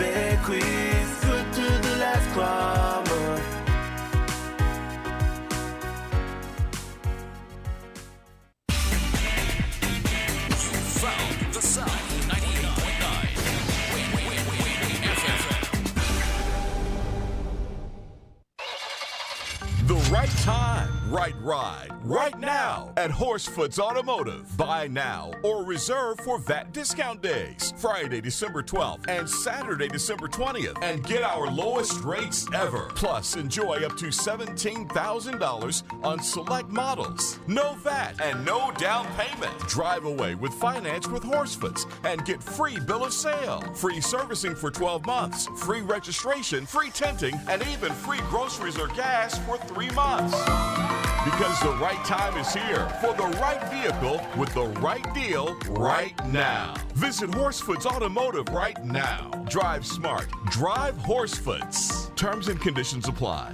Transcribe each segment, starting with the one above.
big quiz, good to the last climber. Found the sound 98.9 WinnFm. The right time, right ride, right now at Horsefoot's Automotive. Buy now or reserve for VAT discount days, Friday, December 12th and Saturday, December 20th, and get our lowest rates ever. Plus, enjoy up to $17,000 on select models. No VAT and no down payment. Drive away with finance with Horsefoots and get free bill of sale, free servicing for 12 months, free registration, free tinting, and even free groceries or gas for 3 months. Because the right time is here for the right vehicle with the right deal right now. Visit Horsefoots Automotive right now. Drive smart. Drive Horsefoots. Terms and conditions apply.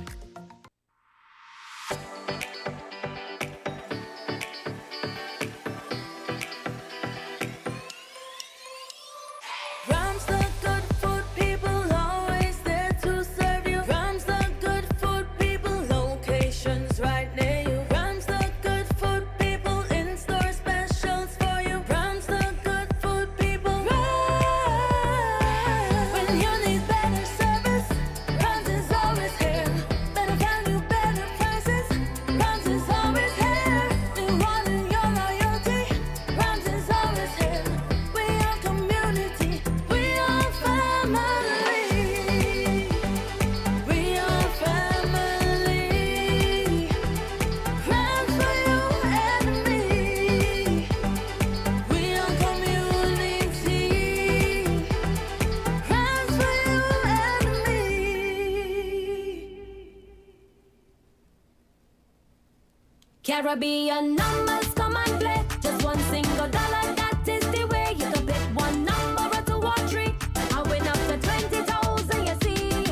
Caribbean numbers come and play. Just one single dollar, that is the way. You can pick one number or two or three. I win up to 20,000, you see.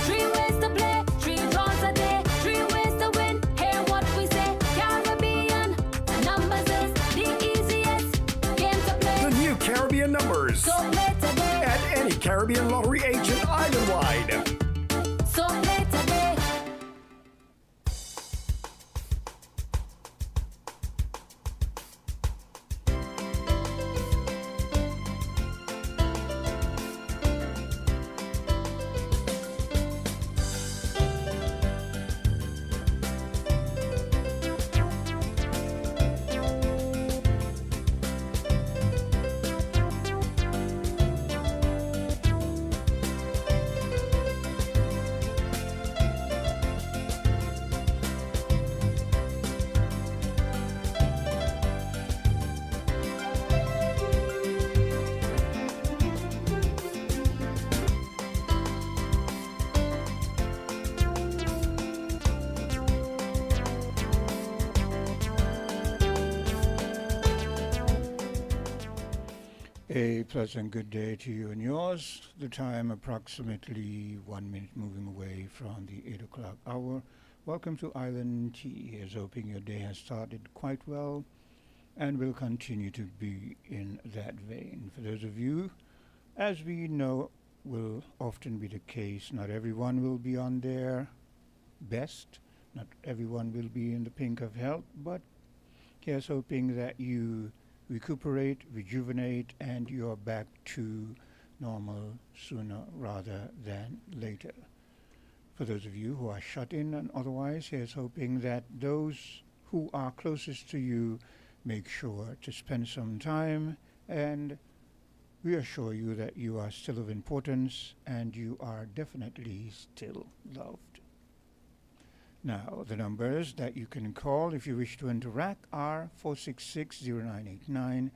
3 ways to play, 3 draws a day, 3 ways to win. Hear what we say. Caribbean numbers is the easiest game to play. The new Caribbean numbers. So play today. At any Caribbean lottery agent island-wide. So play today. A pleasant good day to you and yours. The time approximately 1 minute moving away from the 8 o'clock hour. Welcome to Island Tea. Here's hoping your day has started quite well and will continue to be in that vein. For those of you, as we know will often be the case, not everyone will be on their best. Not everyone will be in the pink of health, but here's hoping that you recuperate, rejuvenate, and you're back to normal sooner rather than later. For those of you who are shut in and otherwise, here's hoping that those who are closest to you make sure to spend some time and reassure you that you are still of importance and you are definitely still loved. Now, the numbers that you can call if you wish to interact are 466-0989,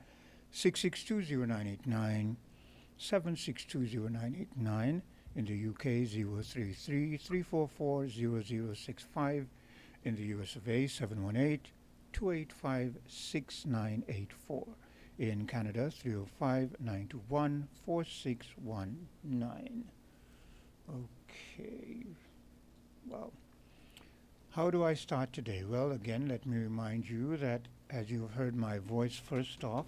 662-0989, 762-0989, in the UK 033-344-0065, in the US of A 718-285-6984, in Canada 305-921-4619. Okay, well, how do I start today? Well, again, let me remind you that as you've heard my voice first off,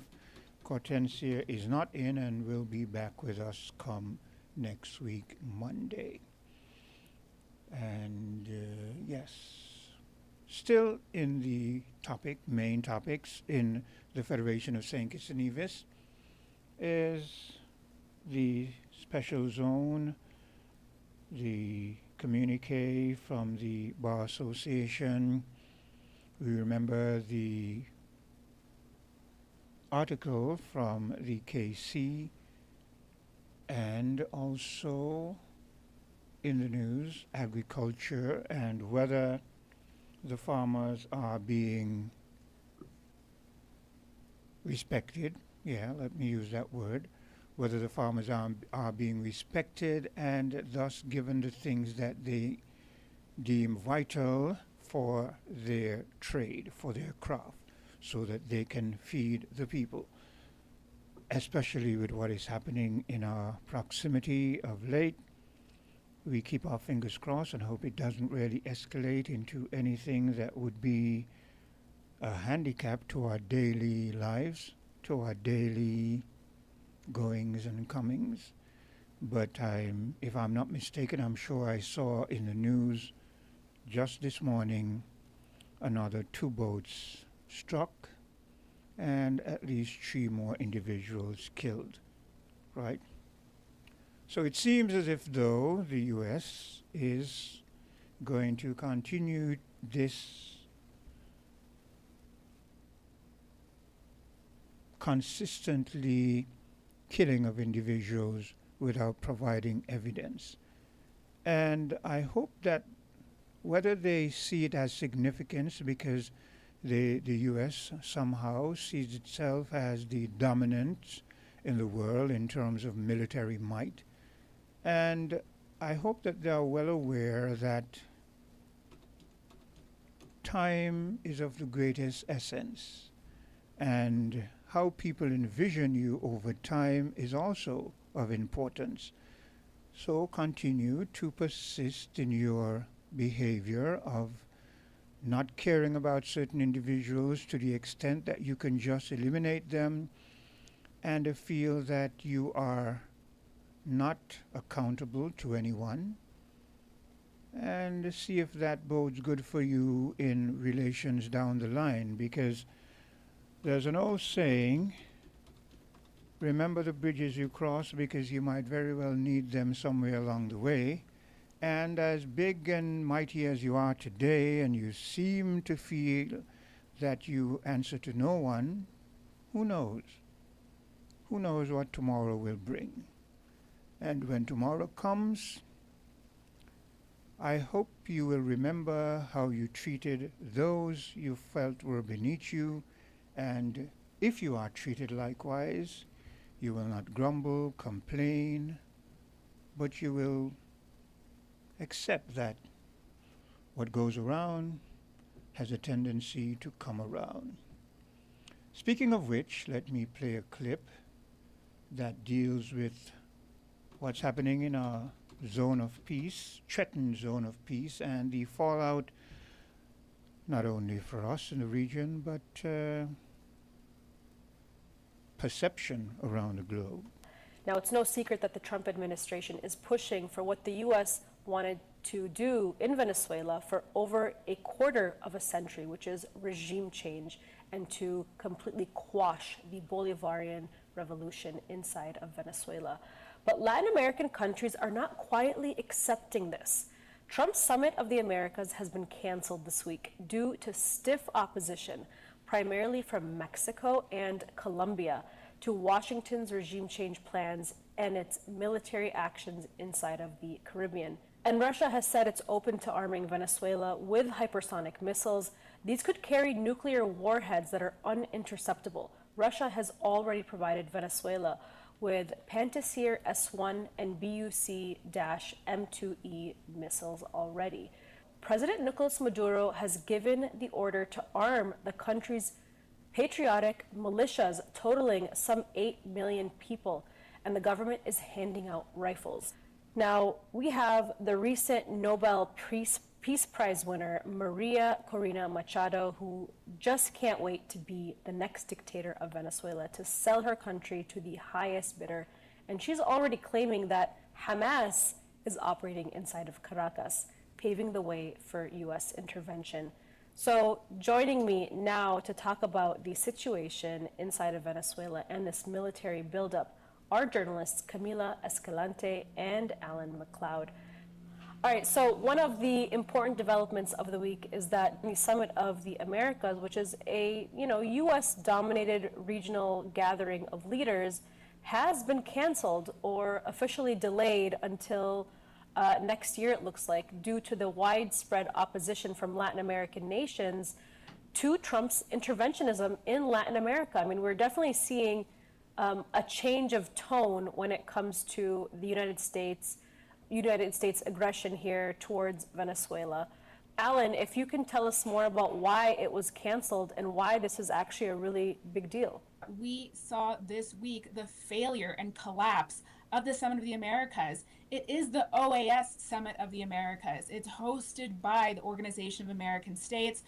Cortencia is not in and will be back with us come next week, Monday. And yes, still in the main topics in the Federation of St. Kitts and Nevis is the special zone, the communique from the Bar Association. We remember the article from the KC, and also in the news, agriculture and whether the farmers are being respected. Yeah, let me use that word. Whether the farmers are being respected and thus given the things that they deem vital for their trade, for their craft, so that they can feed the people, especially with what is happening in our proximity of late. We keep our fingers crossed and hope it doesn't really escalate into anything that would be a handicap to our daily lives, to our daily goings and comings. But if I'm not mistaken, I'm sure I saw in the news just this morning another 2 boats struck and at least 3 more individuals killed, right? So it seems as if though the U.S. is going to continue this consistently killing of individuals without providing evidence. And I hope that whether they see it as significance because the U.S. somehow sees itself as the dominant in the world in terms of military might, and I hope that they are well aware that time is of the greatest essence, and how people envision you over time is also of importance. So continue to persist in your behavior of not caring about certain individuals to the extent that you can just eliminate them and feel that you are not accountable to anyone, and see if that bodes good for you in relations down the line, because there's an old saying, remember the bridges you cross because you might very well need them somewhere along the way. And as big and mighty as you are today, and you seem to feel that you answer to no one, who knows? Who knows what tomorrow will bring? And when tomorrow comes, I hope you will remember how you treated those you felt were beneath you, and if you are treated likewise, you will not grumble, complain, but you will accept that what goes around has a tendency to come around. Speaking of which, let me play a clip that deals with what's happening in our zone of peace, threatened zone of peace, and the fallout not only for us in the region, but perception around the globe. Now, it's no secret that the Trump administration is pushing for what the U.S. wanted to do in Venezuela for over a quarter of a century, which is regime change, and to completely quash the Bolivarian revolution inside of Venezuela. But Latin American countries are not quietly accepting this. Trump's Summit of the Americas has been canceled this week due to stiff opposition, primarily from Mexico and Colombia, to Washington's regime change plans and its military actions inside of the Caribbean. And Russia has said it's open to arming Venezuela with hypersonic missiles. These could carry nuclear warheads that are uninterceptable. Russia has already provided Venezuela with Pantsir S-1 and BUC-M2E missiles already. President Nicolas Maduro has given the order to arm the country's patriotic militias, totaling some 8 million people, and the government is handing out rifles. Now, we have the recent Nobel Peace Prize winner, Maria Corina Machado, who just can't wait to be the next dictator of Venezuela, to sell her country to the highest bidder. And she's already claiming that Hamas is operating inside of Caracas, paving the way for U.S. intervention. So joining me now to talk about the situation inside of Venezuela and this military buildup are journalists Camila Escalante and Alan McLeod. All right, so one of the important developments of the week is that the Summit of the Americas, which is a U.S.-dominated regional gathering of leaders, has been canceled or officially delayed until next year, it looks like, due to the widespread opposition from Latin American nations to Trump's interventionism in Latin America. I mean, we're definitely seeing a change of tone when it comes to the United States aggression here towards Venezuela. Alan, if you can tell us more about why it was canceled and why this is actually a really big deal. We saw this week the failure and collapse of the Summit of the Americas. It is the OAS Summit of the Americas. It's hosted by the Organization of American States,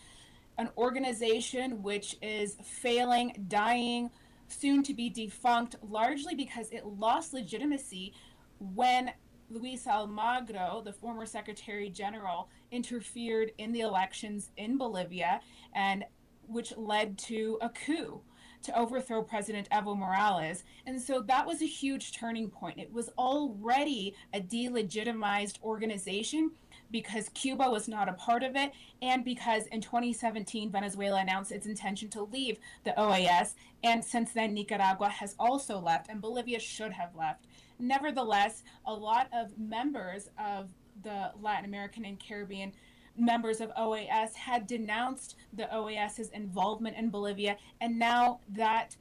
an organization which is failing, dying, soon to be defunct, largely because it lost legitimacy when Luis Almagro, the former Secretary General, interfered in the elections in Bolivia, and which led to a coup to overthrow President Evo Morales. And so that was a huge turning point. It was already a delegitimized organization because Cuba was not a part of it, and because in 2017, Venezuela announced its intention to leave the OAS, and since then, Nicaragua has also left, and Bolivia should have left. Nevertheless, a lot of members of the Latin American and Caribbean members of OAS had denounced the OAS's involvement in Bolivia, and now that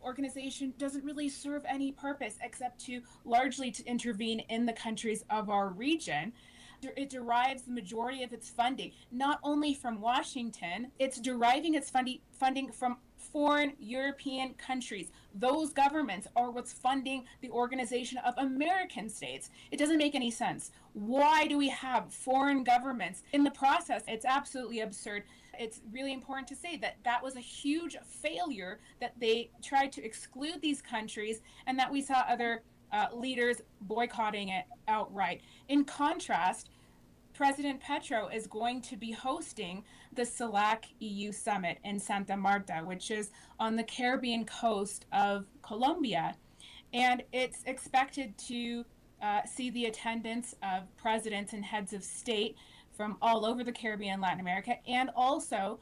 organization doesn't really serve any purpose except to largely to intervene in the countries of our region. It derives the majority of its funding not only from Washington, it's deriving its funding from foreign European countries. Those governments are what's funding the Organization of American States. It doesn't make any sense. Why do we have foreign governments in the process? It's absolutely absurd. It's really important to say that that was a huge failure, that they tried to exclude these countries, and that we saw other leaders boycotting it outright. In contrast, President Petro is going to be hosting the CELAC EU Summit in Santa Marta, which is on the Caribbean coast of Colombia. And it's expected to see the attendance of presidents and heads of state from all over the Caribbean and Latin America, and also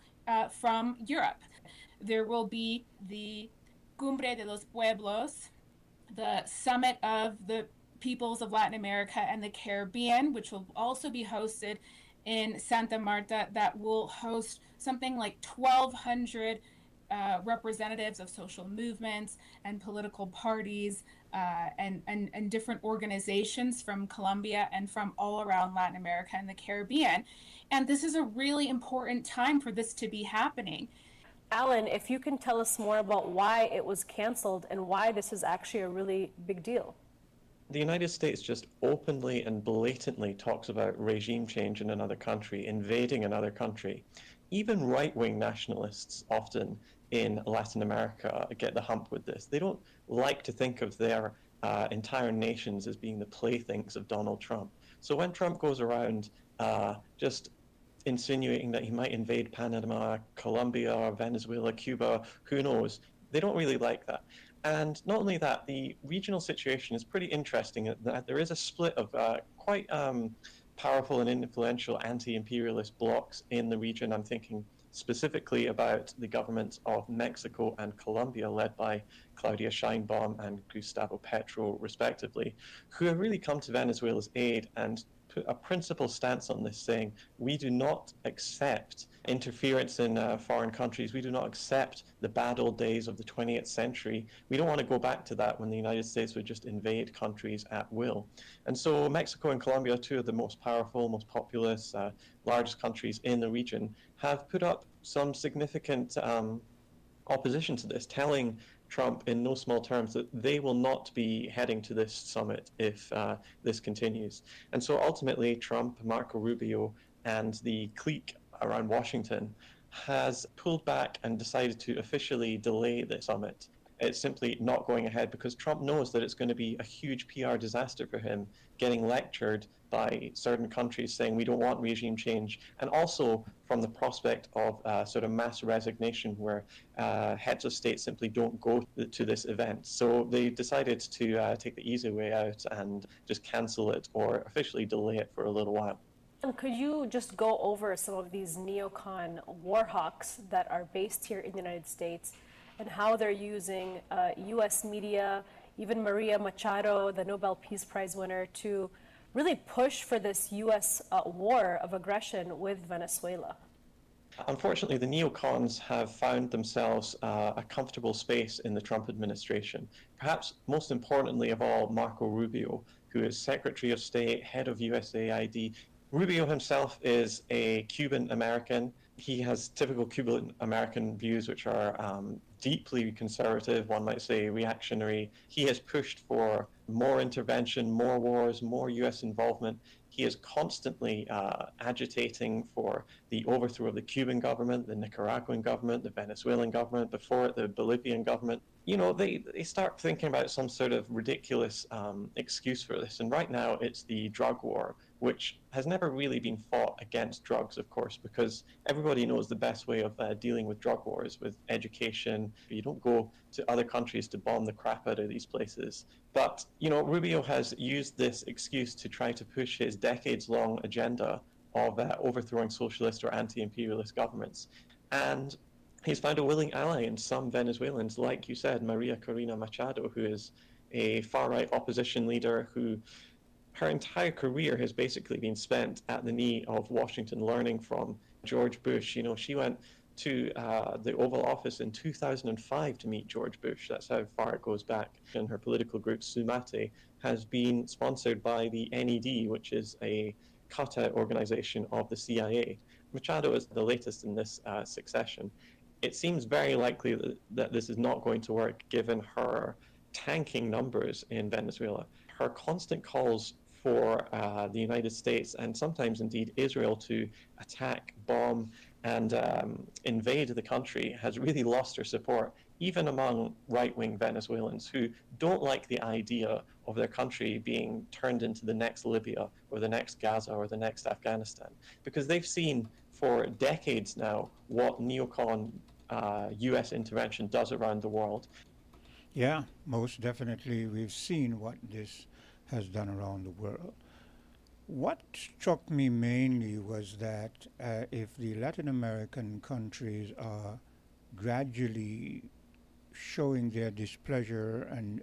from Europe. There will be the Cumbre de los Pueblos, the Summit of the Peoples of Latin America and the Caribbean, which will also be hosted in Santa Marta, that will host something like 1,200 representatives of social movements and political parties and different organizations from Colombia and from all around Latin America and the Caribbean. And this is a really important time for this to be happening. Alan, if you can tell us more about why it was canceled and why this is actually a really big deal. The United States just openly and blatantly talks about regime change in another country, invading another country. Even right-wing nationalists often in Latin America get the hump with this. They don't like to think of their entire nations as being the playthings of Donald Trump. So when Trump goes around just insinuating that he might invade Panama, Colombia, Venezuela, Cuba, who knows, they don't really like that. And not only that, the regional situation is pretty interesting in that there is a split of quite powerful and influential anti-imperialist blocs in the region. I'm thinking specifically about the governments of Mexico and Colombia, led by Claudia Sheinbaum and Gustavo Petro, respectively, who have really come to Venezuela's aid and put a principled stance on this, saying we do not accept interference in foreign countries. We do not accept the bad old days of the 20th century. We don't want to go back to that when the United States would just invade countries at will. And so Mexico and Colombia, two of the most powerful, most populous, largest countries in the region, have put up some significant opposition to this, telling Trump in no small terms that they will not be heading to this summit if this continues. And so ultimately, Trump, Marco Rubio, and the clique around Washington has pulled back and decided to officially delay the summit. it's simply not going ahead because Trump knows that it's going to be a huge PR disaster for him, getting lectured by certain countries saying we don't want regime change, and also from the prospect of sort of mass resignation where heads of state simply don't go to this event. So they decided to take the easy way out and just cancel it or officially delay it for a little while. And could you just go over some of these neocon war hawks that are based here in the United States and how they're using U.S. media, even Maria Machado, the Nobel Peace Prize winner, to really push for this U.S. War of aggression with Venezuela? Unfortunately, the neocons have found themselves a comfortable space in the Trump administration. Perhaps most importantly of all, Marco Rubio, who is Secretary of State, head of USAID. Rubio himself is a Cuban American. He has typical Cuban American views, which are deeply conservative, one might say reactionary. He has pushed for more intervention, more wars, more US involvement. He is constantly agitating for the overthrow of the Cuban government, the Nicaraguan government, the Venezuelan government, before it, the Bolivian government. You know, they start thinking about some sort of ridiculous excuse for this. And right now it's the drug war, which has never really been fought against drugs, of course, because everybody knows the best way of dealing with drug wars with education. You don't go to other countries to bomb the crap out of these places. But, you know, Rubio has used this excuse to try to push his decades-long agenda of overthrowing socialist or anti-imperialist governments. And he's found a willing ally in some Venezuelans, like you said, Maria Corina Machado, who is a far-right opposition leader who her entire career has basically been spent at the knee of Washington, learning from George Bush. You know, she went to the Oval Office in 2005 to meet George Bush. That's how far it goes back. And her political group, Sumate, has been sponsored by the NED, which is a cutout organization of the CIA. Machado is the latest in this succession. It seems very likely that this is not going to work given her tanking numbers in Venezuela. Her constant calls for the United States and sometimes indeed Israel to attack, bomb, and invade the country has really lost her support, even among right-wing Venezuelans who don't like the idea of their country being turned into the next Libya or the next Gaza or the next Afghanistan, because they've seen for decades now what neocon US intervention does around the world. Yeah, most definitely. We've seen what this has done around the world. What struck me mainly was that if the Latin American countries are gradually showing their displeasure and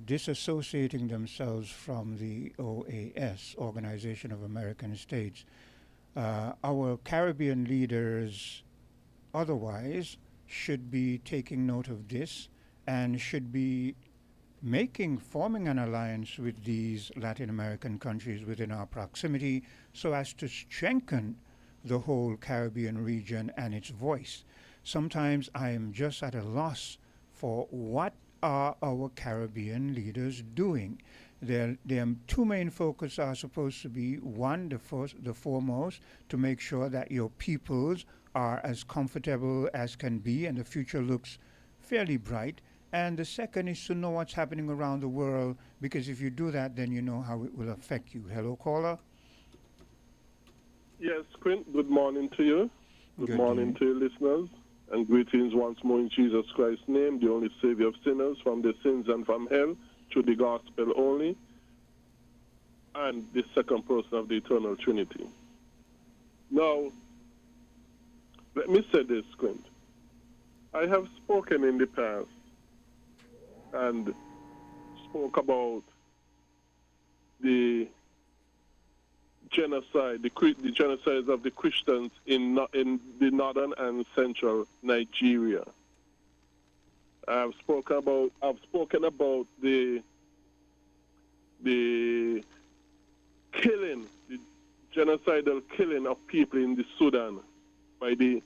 disassociating themselves from the OAS, Organization of American States, our Caribbean leaders otherwise should be taking note of this and should be forming an alliance with these Latin American countries within our proximity so as to strengthen the whole Caribbean region and its voice. Sometimes I am just at a loss for what are our Caribbean leaders doing. Their two main focus are supposed to be, one, the foremost, to make sure that your peoples are as comfortable as can be and the future looks fairly bright. And the second is to know what's happening around the world, because if you do that, then you know how it will affect you. Hello, caller? Yes, Quint, good morning to you. Good morning to your listeners. And greetings once more in Jesus Christ's name, the only Savior of sinners from the sins and from hell, through the gospel only, and the second person of the eternal Trinity. Now, let me say this, Quint. I have spoken in the past and spoke about the genocide, the genocides of the Christians in the northern and central Nigeria. I've spoken about the killing, the genocidal killing of people in the Sudan by the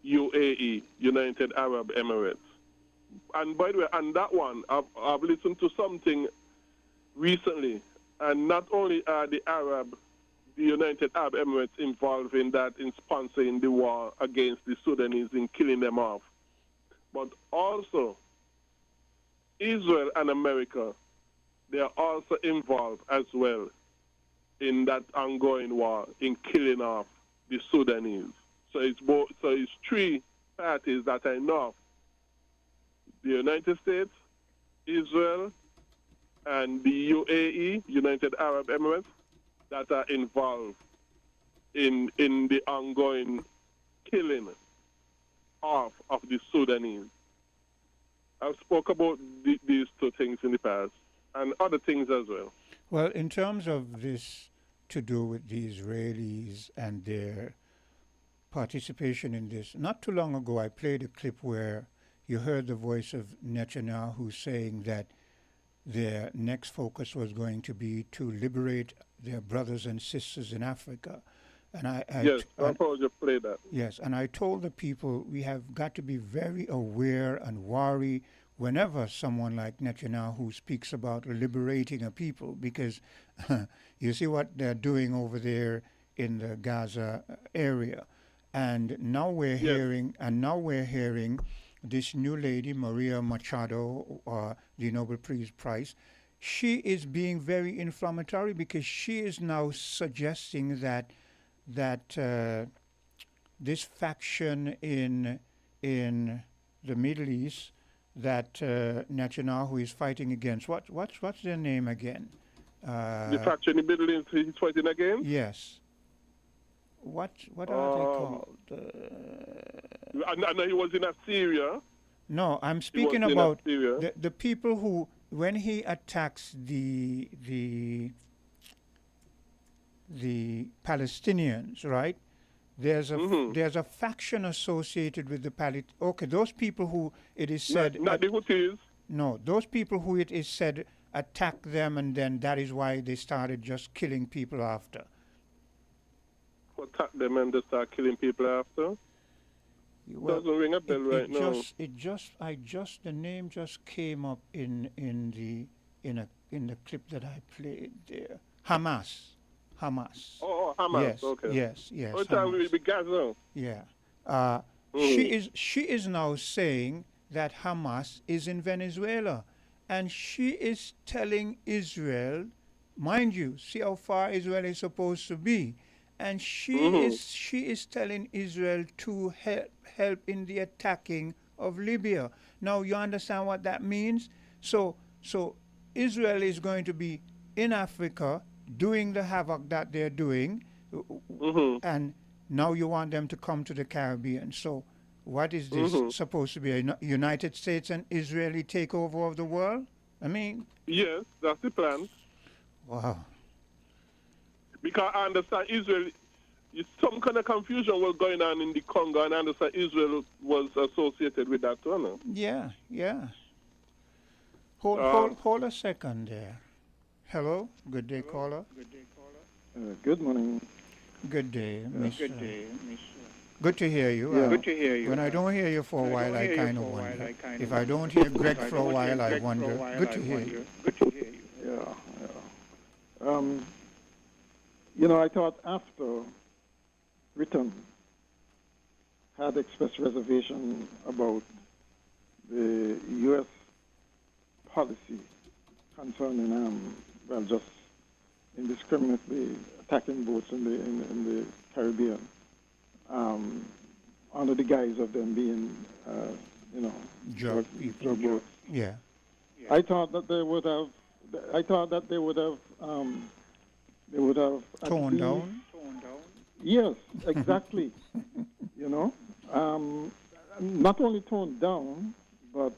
UAE, United Arab Emirates. And by the way, on that one, I've listened to something recently, and not only are the United Arab Emirates involved in that, in sponsoring the war against the Sudanese, in killing them off, but also Israel and America, they are also involved as well in that ongoing war, in killing off the Sudanese. So it's both. So it's three parties that I know of: the United States, Israel, and the UAE, United Arab Emirates, that are involved in the ongoing killing off of the Sudanese. I've spoke about these two things in the past, and other things as well. Well, in terms of this to do with the Israelis and their participation in this, not too long ago I played a clip where you heard the voice of Netanyahu saying that their next focus was going to be to liberate their brothers and sisters in Africa. And I thought you played that. Yes, and I told the people we have got to be very aware and wary whenever someone like Netanyahu speaks about liberating a people, because you see what they're doing over there in the Gaza area. And now we're hearing this new lady, Maria Machado, the Nobel Peace Prize. She is being very inflammatory because she is now suggesting that this faction in the Middle East that Netanyahu is fighting against. What's their name again? The faction in the Middle East he's fighting again? Yes. What are they called? I know he was in Syria. No, I'm speaking about the people who, when he attacks the Palestinians, right? There's a faction associated with the Okay, those people who it is said. Not the Houthis. No, those people who it is said attack them, and then that is why they started just killing people after. Attack them and they start killing people after. Well, doesn't ring a bell right now. The name just came up in the clip that I played there. Hamas. Oh, Hamas. Yes, okay. Yes. Oh, time will be Gaza. Yeah. She is now saying that Hamas is in Venezuela, and she is telling Israel, mind you, see how far Israel is supposed to be, and she is telling Israel to help in the attacking of Libya. Now you understand what that means? So Israel is going to be in Africa doing the havoc that they're doing, and now you want them to come to the Caribbean. So what is this supposed to be, a United States and Israeli takeover of the world? I mean... Yes, that's the plan. Wow. Because I understand Israel, some kind of confusion was going on in the Congo, and I understand Israel was associated with that too, no? Yeah. Hold a second there. Hello, good day, caller. Good morning. Good day, Miss. Good to hear you. Good to hear you. When I don't hear you for a while, I kind of wonder. If I don't hear Greg for a while, I wonder. Good to hear you. I thought after Britain had expressed reservation about the U.S. policy concerning, just indiscriminately attacking boats in the Caribbean, under the guise of them being, drug boats. Yeah. I thought that they would have toned down. Yes, exactly. Not only toned down, but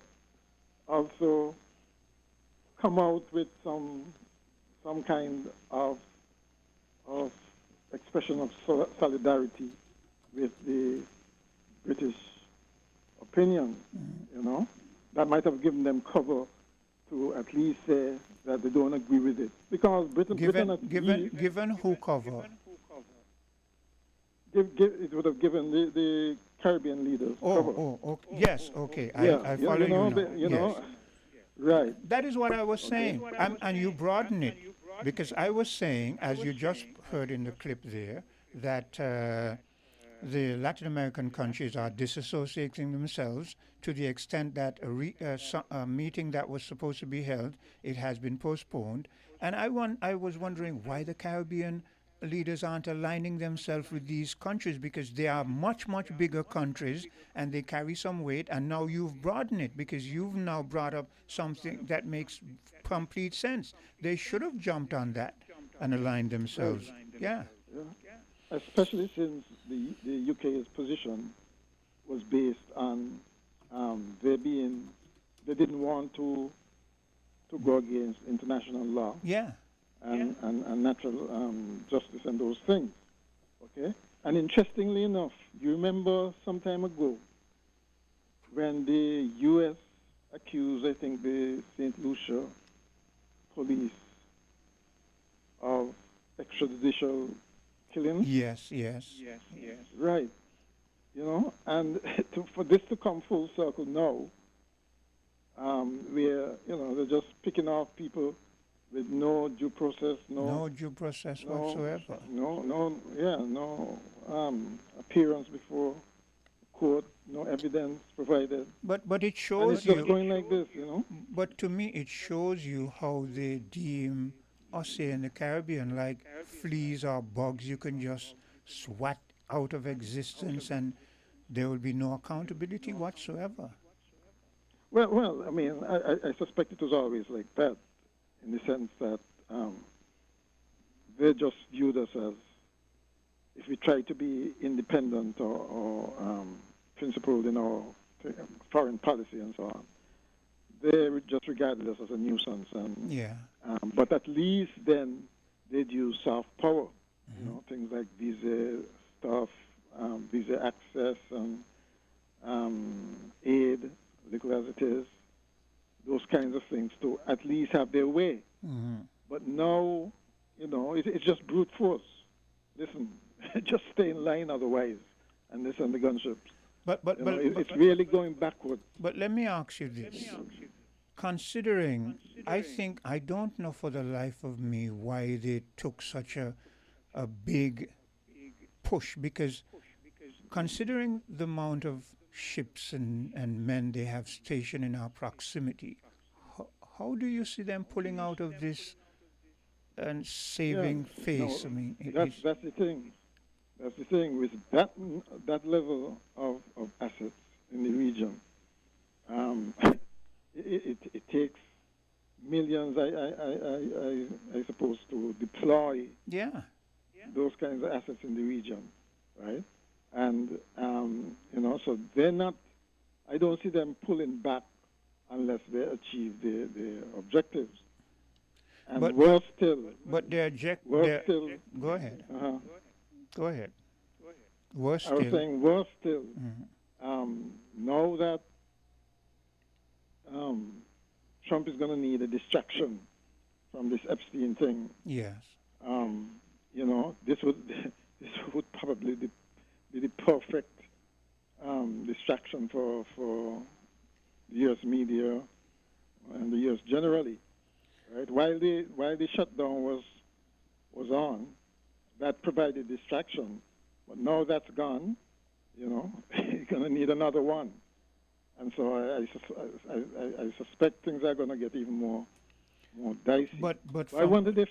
also come out with some kind of expression of solidarity with the British opinion. That might have given them cover to at least say that they don't agree with it, because Britain given who cover? It would have given the Caribbean leaders cover. Yes, okay. I follow you now. Right. That is what I was saying, and you broaden it, because I was saying, as you just heard in the clip there, that the Latin American countries are disassociating themselves to the extent that a meeting that was supposed to be held, it has been postponed. And I was wondering why the Caribbean leaders aren't aligning themselves with these countries, because they are much, much bigger countries and they carry some weight. And now you've broadened it because you've now brought up something that makes complete sense. They should have jumped on that and aligned themselves. Yeah. Especially since the UK's position was based on they didn't want to go against international law. Yeah. And natural justice and those things. Okay? And interestingly enough, you remember some time ago when the U.S. accused, I think, the St. Lucia police of extrajudicial killing? Yes. Right. And for this to come full circle now, where, they're just picking off people with no due process, no due process whatsoever. No appearance before court, no evidence provided. But it shows and it's just going like this, But to me, it shows you how they deem us, say, in the Caribbean, like fleas or bugs you can just swat out of existence, and there will be no accountability whatsoever. Well, I mean, I suspect it was always like that, in the sense that they just viewed us as, if we try to be independent or principled in our foreign policy and so on, they just regarded us as a nuisance. But at least then they'd use soft power, things like visa stuff, visa access and aid, little as it is, those kinds of things to at least have their way. But now, it's just brute force. Listen, just stay in line otherwise, and listen, the gunships. But it's really going backward. But let me ask you this. Considering, I don't know for the life of me why they took such a big push, because considering the amount of ships and men they have stationed in our proximity, how do you see them pulling out of this and saving face? No, I mean, that's the thing. That's the thing with that level of assets in the region. It takes millions, I suppose, to deploy those kinds of assets in the region, right? And so they're not. I don't see them pulling back unless they achieve their objectives. And worse still. But their still. Go ahead. Go ahead. Worse I was still. saying worse still. Now that Trump is going to need a distraction from this Epstein thing. Yes. This would probably be the perfect distraction for the U.S. media and the U.S. generally, right? While the shutdown was on, that provided distraction, but now that's gone. You're going to need another one, and so I suspect things are going to get even more dicey. But I wondered if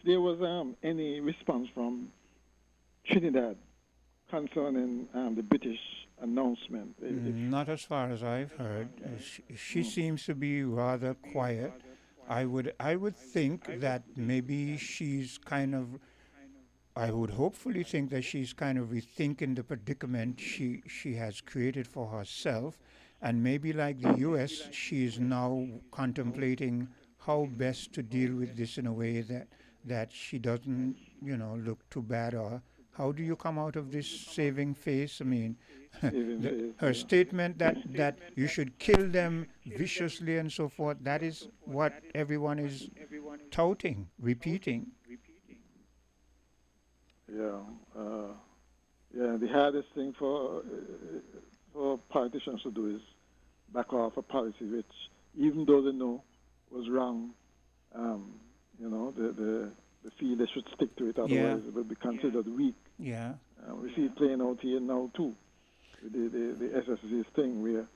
there was any response from Trinidad concerning the British announcement. Not as far as I've heard. She seems to be rather quiet. I would think that maybe she's kind of. I would hopefully think that she's kind of rethinking the predicament she has created for herself, and maybe like the U.S., she is now contemplating how best to deal with this in a way that she doesn't, look too bad. Or how do you come out of this saving face? I mean, her statement that you should kill them viciously and so forth, that is what everyone is touting, repeating. The hardest thing for politicians to do is back off a policy which, even though they know was wrong, they feel they should stick to it, otherwise it will be considered weak. Yeah. We see it playing out here now too. The SSG's thing, where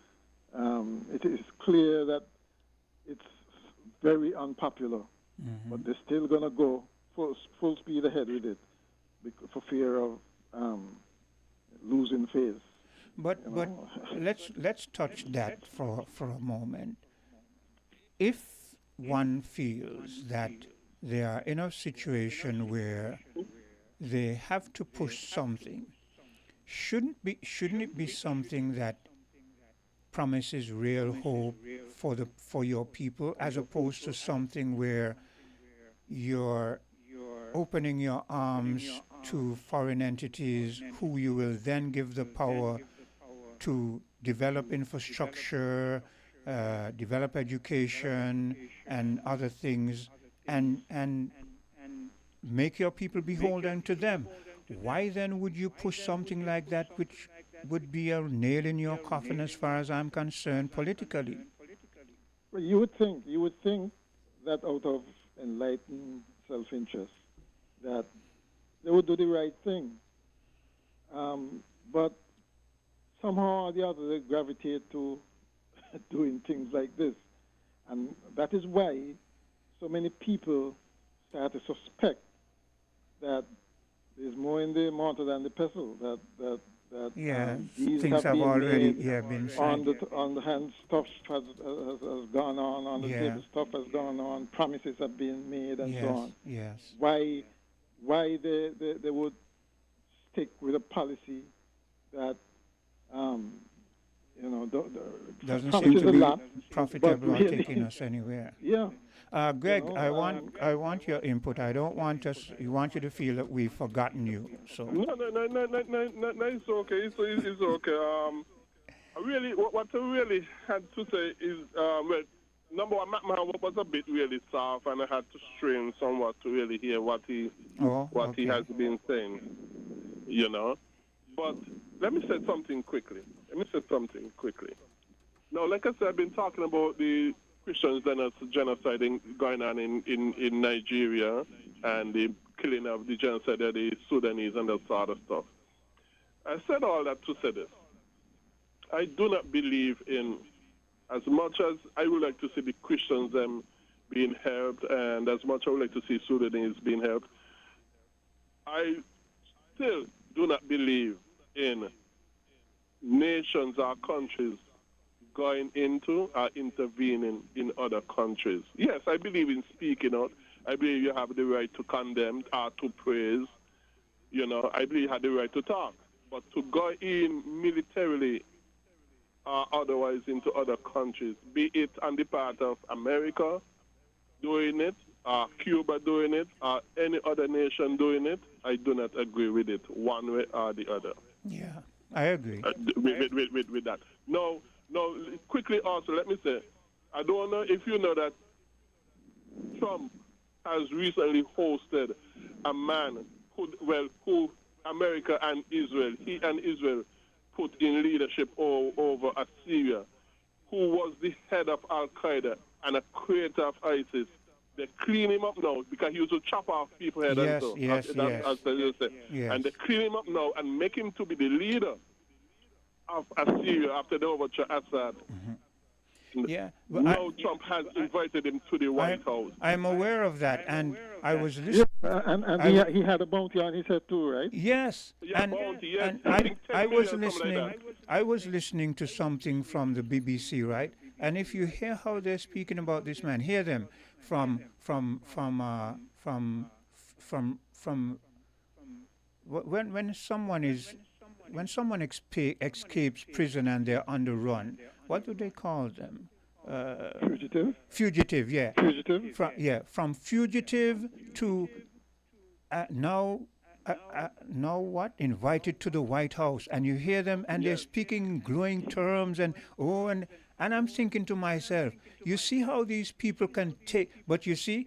it is clear that it's very unpopular, but they're still going to go full speed ahead with it for fear of losing face. But let's touch that for a moment. If one feels that they are in a situation where they have to push something, shouldn't it be something that promises real hope for your people, as opposed to something where you're opening your arms to foreign entities who you will then give the power to develop infrastructure, develop education and other things, and make your people beholden to them? Why then would you push something like that, which would be a nail in your coffin as far as I'm concerned politically? Well, you would think that out of enlightened self-interest that they would do the right thing. But somehow or the other they gravitate to doing things like this. And that is why so many people start to suspect that there's more in the mortar than the pestle, that these things have been already made been on said. the hand stuff has gone on the table stuff has gone on, promises have been made and so on. Yes. Why they would stick with a policy that doesn't seem promises to a be lot, profitable but or really- taking us anywhere. Yeah. Greg, I want your input. I don't want you want you to feel that we've forgotten you. So No, it's okay. It's okay. Really, what I really had to say is, well, number one, McMahon was a bit really soft, and I had to strain somewhat to really hear what he has been saying, you know. But let me say something quickly. Now, like I said, I've been talking about the Christian genocide going on in Nigeria and the killing of the genocide of the Sudanese and that sort of stuff. I said all that to say this. I do not believe in, as much as I would like to see the Christians being helped, and as much as I would like to see Sudanese being helped, I still do not believe in nations or countries going into or intervening in other countries. Yes, I believe in speaking out. I believe you have the right to condemn or to praise. You know, I believe you have the right to talk. But to go in militarily or otherwise into other countries, be it on the part of America doing it, or Cuba doing it, or any other nation doing it, I do not agree with it one way or the other. yeah, I agree. With that. No, quickly also, let me say, I don't know if you know that Trump has recently hosted a man who America and Israel, he and Israel put in leadership over Syria, who was the head of Al-Qaeda and a creator of ISIS. They clean him up now because he used to chop off people's heads and so. Yes. And they clean him up now and make him to be the leader of Syria after they overthrew Assad. Yeah, now Trump has invited him to the White House. I'm aware of that, and I was listening. And he had a bounty on his head too, right? Yes, Yeah, and, bounty, yes. and I think 10 I was million, something listening. like that. I was listening to something from the BBC, right? And if you hear how they're speaking about this man, hear them from when someone escapes prison and they're on the run. What do they call them? Fugitive, yeah. Fugitive? From fugitive to now what? Invited to the White House. And you hear them and they're speaking in glowing terms and I'm thinking to myself, you see how these people can take, but you see,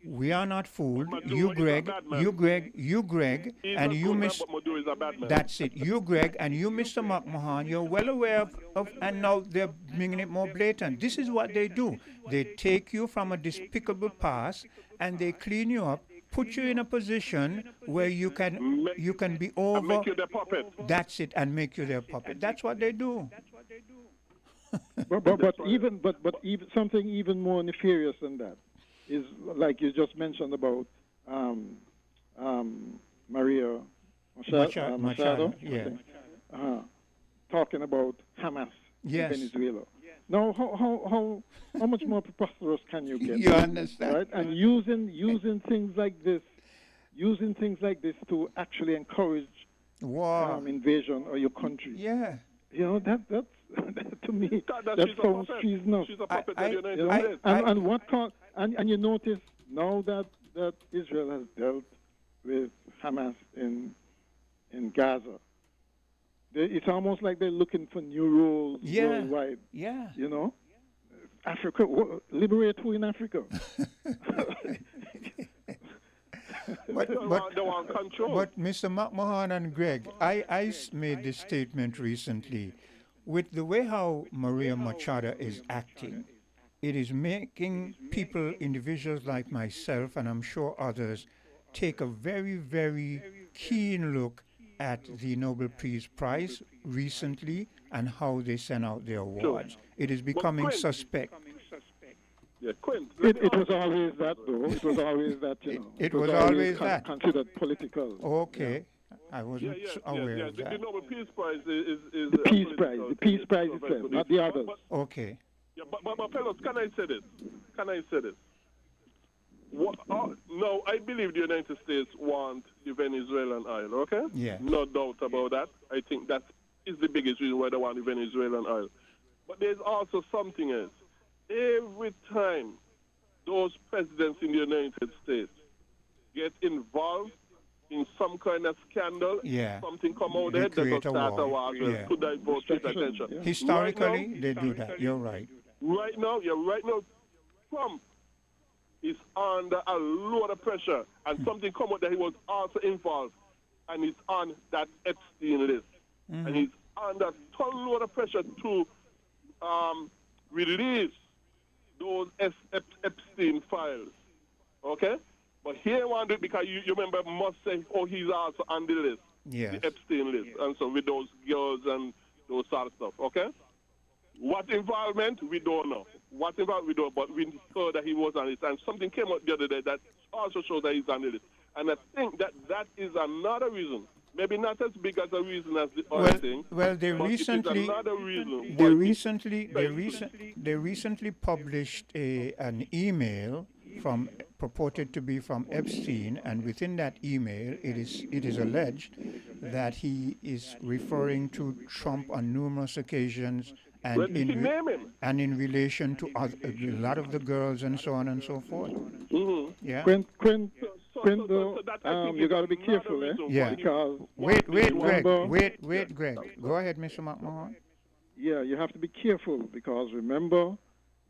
we are not fooled. You, Greg, and you, Mr. That's it. You, Greg, and you, Mr. McMahon, you're well aware of, and now they're bringing it more blatant. This is what they do. They take you from a despicable past, and they clean you up, put you in a position where you can be And over. make you the puppet. That's it, and make you their puppet. That's what they do. But even something even more nefarious than that is like you just mentioned about Maria Machado, yeah. talking about Hamas Yes. in Venezuela. Now, how much more preposterous can you get? You understand? Right? And using things like this, to actually encourage War. invasion of your country. Yeah. You know that to me That that she's a sounds puppet. treasonous. She's a puppet I- of the You United know? States. And what and you notice now that Israel has dealt with Hamas in Gaza. It's almost like they're looking for new roles worldwide. Yeah. You know, Africa, liberate who in Africa? But They want control. But Mr. McMahon and Greg, I made this statement recently. With the way how Maria Machado is acting, it is making people, individuals like myself, and I'm sure others, take a very, very keen look at the Nobel Peace Prize recently and how they send out their awards. It is becoming Quint- suspect. Yeah, Quint. It was always that, though. It was always that, you know. It was always that. Considered political. Okay. I wasn't aware of The that. Nobel Peace Prize is The Peace political. Prize. The Peace Prize It's itself, political. not the others. Okay. Yeah, but fellows, can I say this? No, I believe the United States want the Venezuelan oil, okay? Yeah. No doubt about that. I think that is the biggest reason why they want the Venezuelan oil. But there's also something else. Every time those presidents in the United States get involved in some kind of scandal, Yeah. something come out They there, they create go a start a war. war Yeah. to divert his attention. Yeah. Historically, they do that. You're right. Right now, Trump is under a lot of pressure, and something come out that he was also involved, and he's on that Epstein list, and he's under a ton lot of pressure to release those Epstein files. Okay, but here I want to, because you remember must say, oh, he's also on the list, Yes. the Epstein list, and so with those girls and those sort of stuff. Okay. What involvement, we don't know. What involvement, we don't, but we heard that he was on it. And something came out the other day that also shows that he's on the list. And I think that is another reason. Maybe not as big as a reason as the other thing. Well, they but recently, it is another reason. they recently published an email from purported to be from Epstein, and within that email, it is alleged that he is referring to Trump on numerous occasions. And Well, did he name him? and in relation to a lot of the girls and so on and so forth. Mm-hmm. Yeah. Quint, So that I think you is got to be another careful, reason Yeah. why he- because Wait, Greg. Remember- Wait, Greg. Go ahead, Mr. McMahon. yeah, you have to be careful because remember,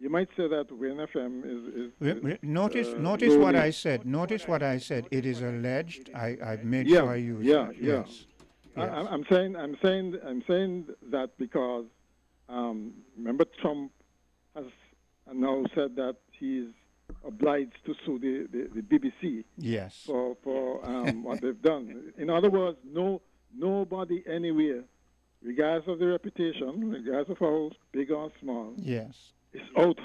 you might say that WinnFM is Notice lowly. what I said. Notice what I said. It is alleged. I made Yeah, sure I used yeah, it. yeah. Yes. I'm saying that because remember Trump has now said that he's obliged to sue the BBC Yes. for what they've done. In other words, nobody anywhere, regardless of the reputation, regardless of how big or small, Yes. is out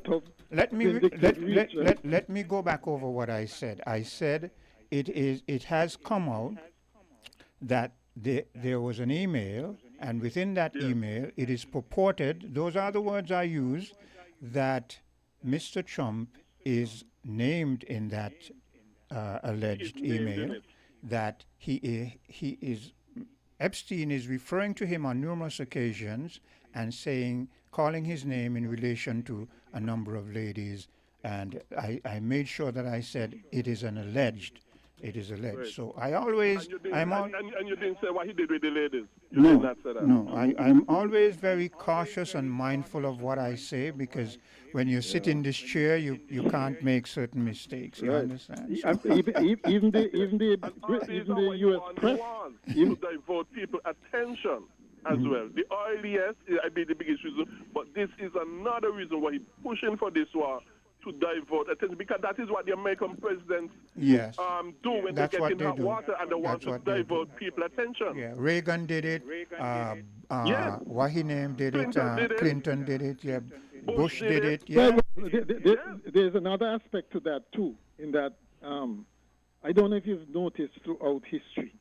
of Let me vindictive reach. let me go back over what I said. I said it has come out that there was an email, and within that email it is purported, those are the words I use, that Mr. Trump is named in that alleged He's named in email, it. that he is Epstein is referring to him on numerous occasions and calling his name in relation to a number of ladies, and I made sure that I said it is an alleged. It is alleged. Right. So I always, And you didn't, I'm all, and you didn't say what he did with the ladies. You no, did not say that. no, I'm always very cautious and mindful of what I say, because when you sit in this chair, you can't make certain mistakes. You Right. understand? Even the And these are what you U.S. want press. to divert people attention as well. The oil, yes, I be the biggest reason, but this is another reason why he's pushing for this war to divert attention, because that is what the American presidents Yes. do when That's they get what in they hot do. water and they want That's to what they do. divert people's attention. Yeah, Reagan did it. Yes. What he named did it. Clinton did it. Clinton did it. Yeah. Bush did did it. it. Yeah. There's another aspect to that too, in that I don't know if you've noticed throughout history,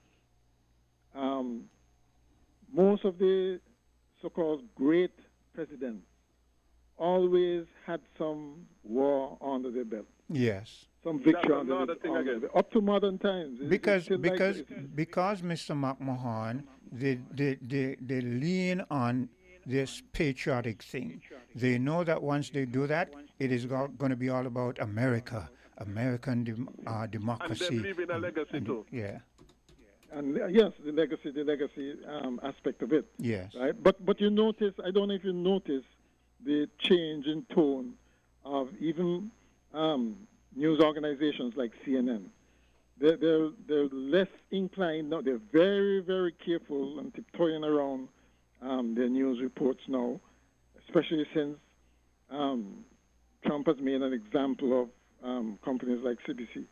most of the so-called great presidents always had some war under their belt, Yes. some victory That's under another thing again. up to modern times. Because still like because Mr. McMahon, they lean on this patriotic thing. They know that once they do that, it is going to be all about America, American democracy. And them leaving a legacy too. Yeah. And yes, the legacy aspect of it. Yes. Right. But you notice, I don't know if you notice the change in tone of even news organizations like CNN. They're less inclined now. They're very, very careful and tiptoeing around their news reports now, especially since Trump has made an example of companies like CBS.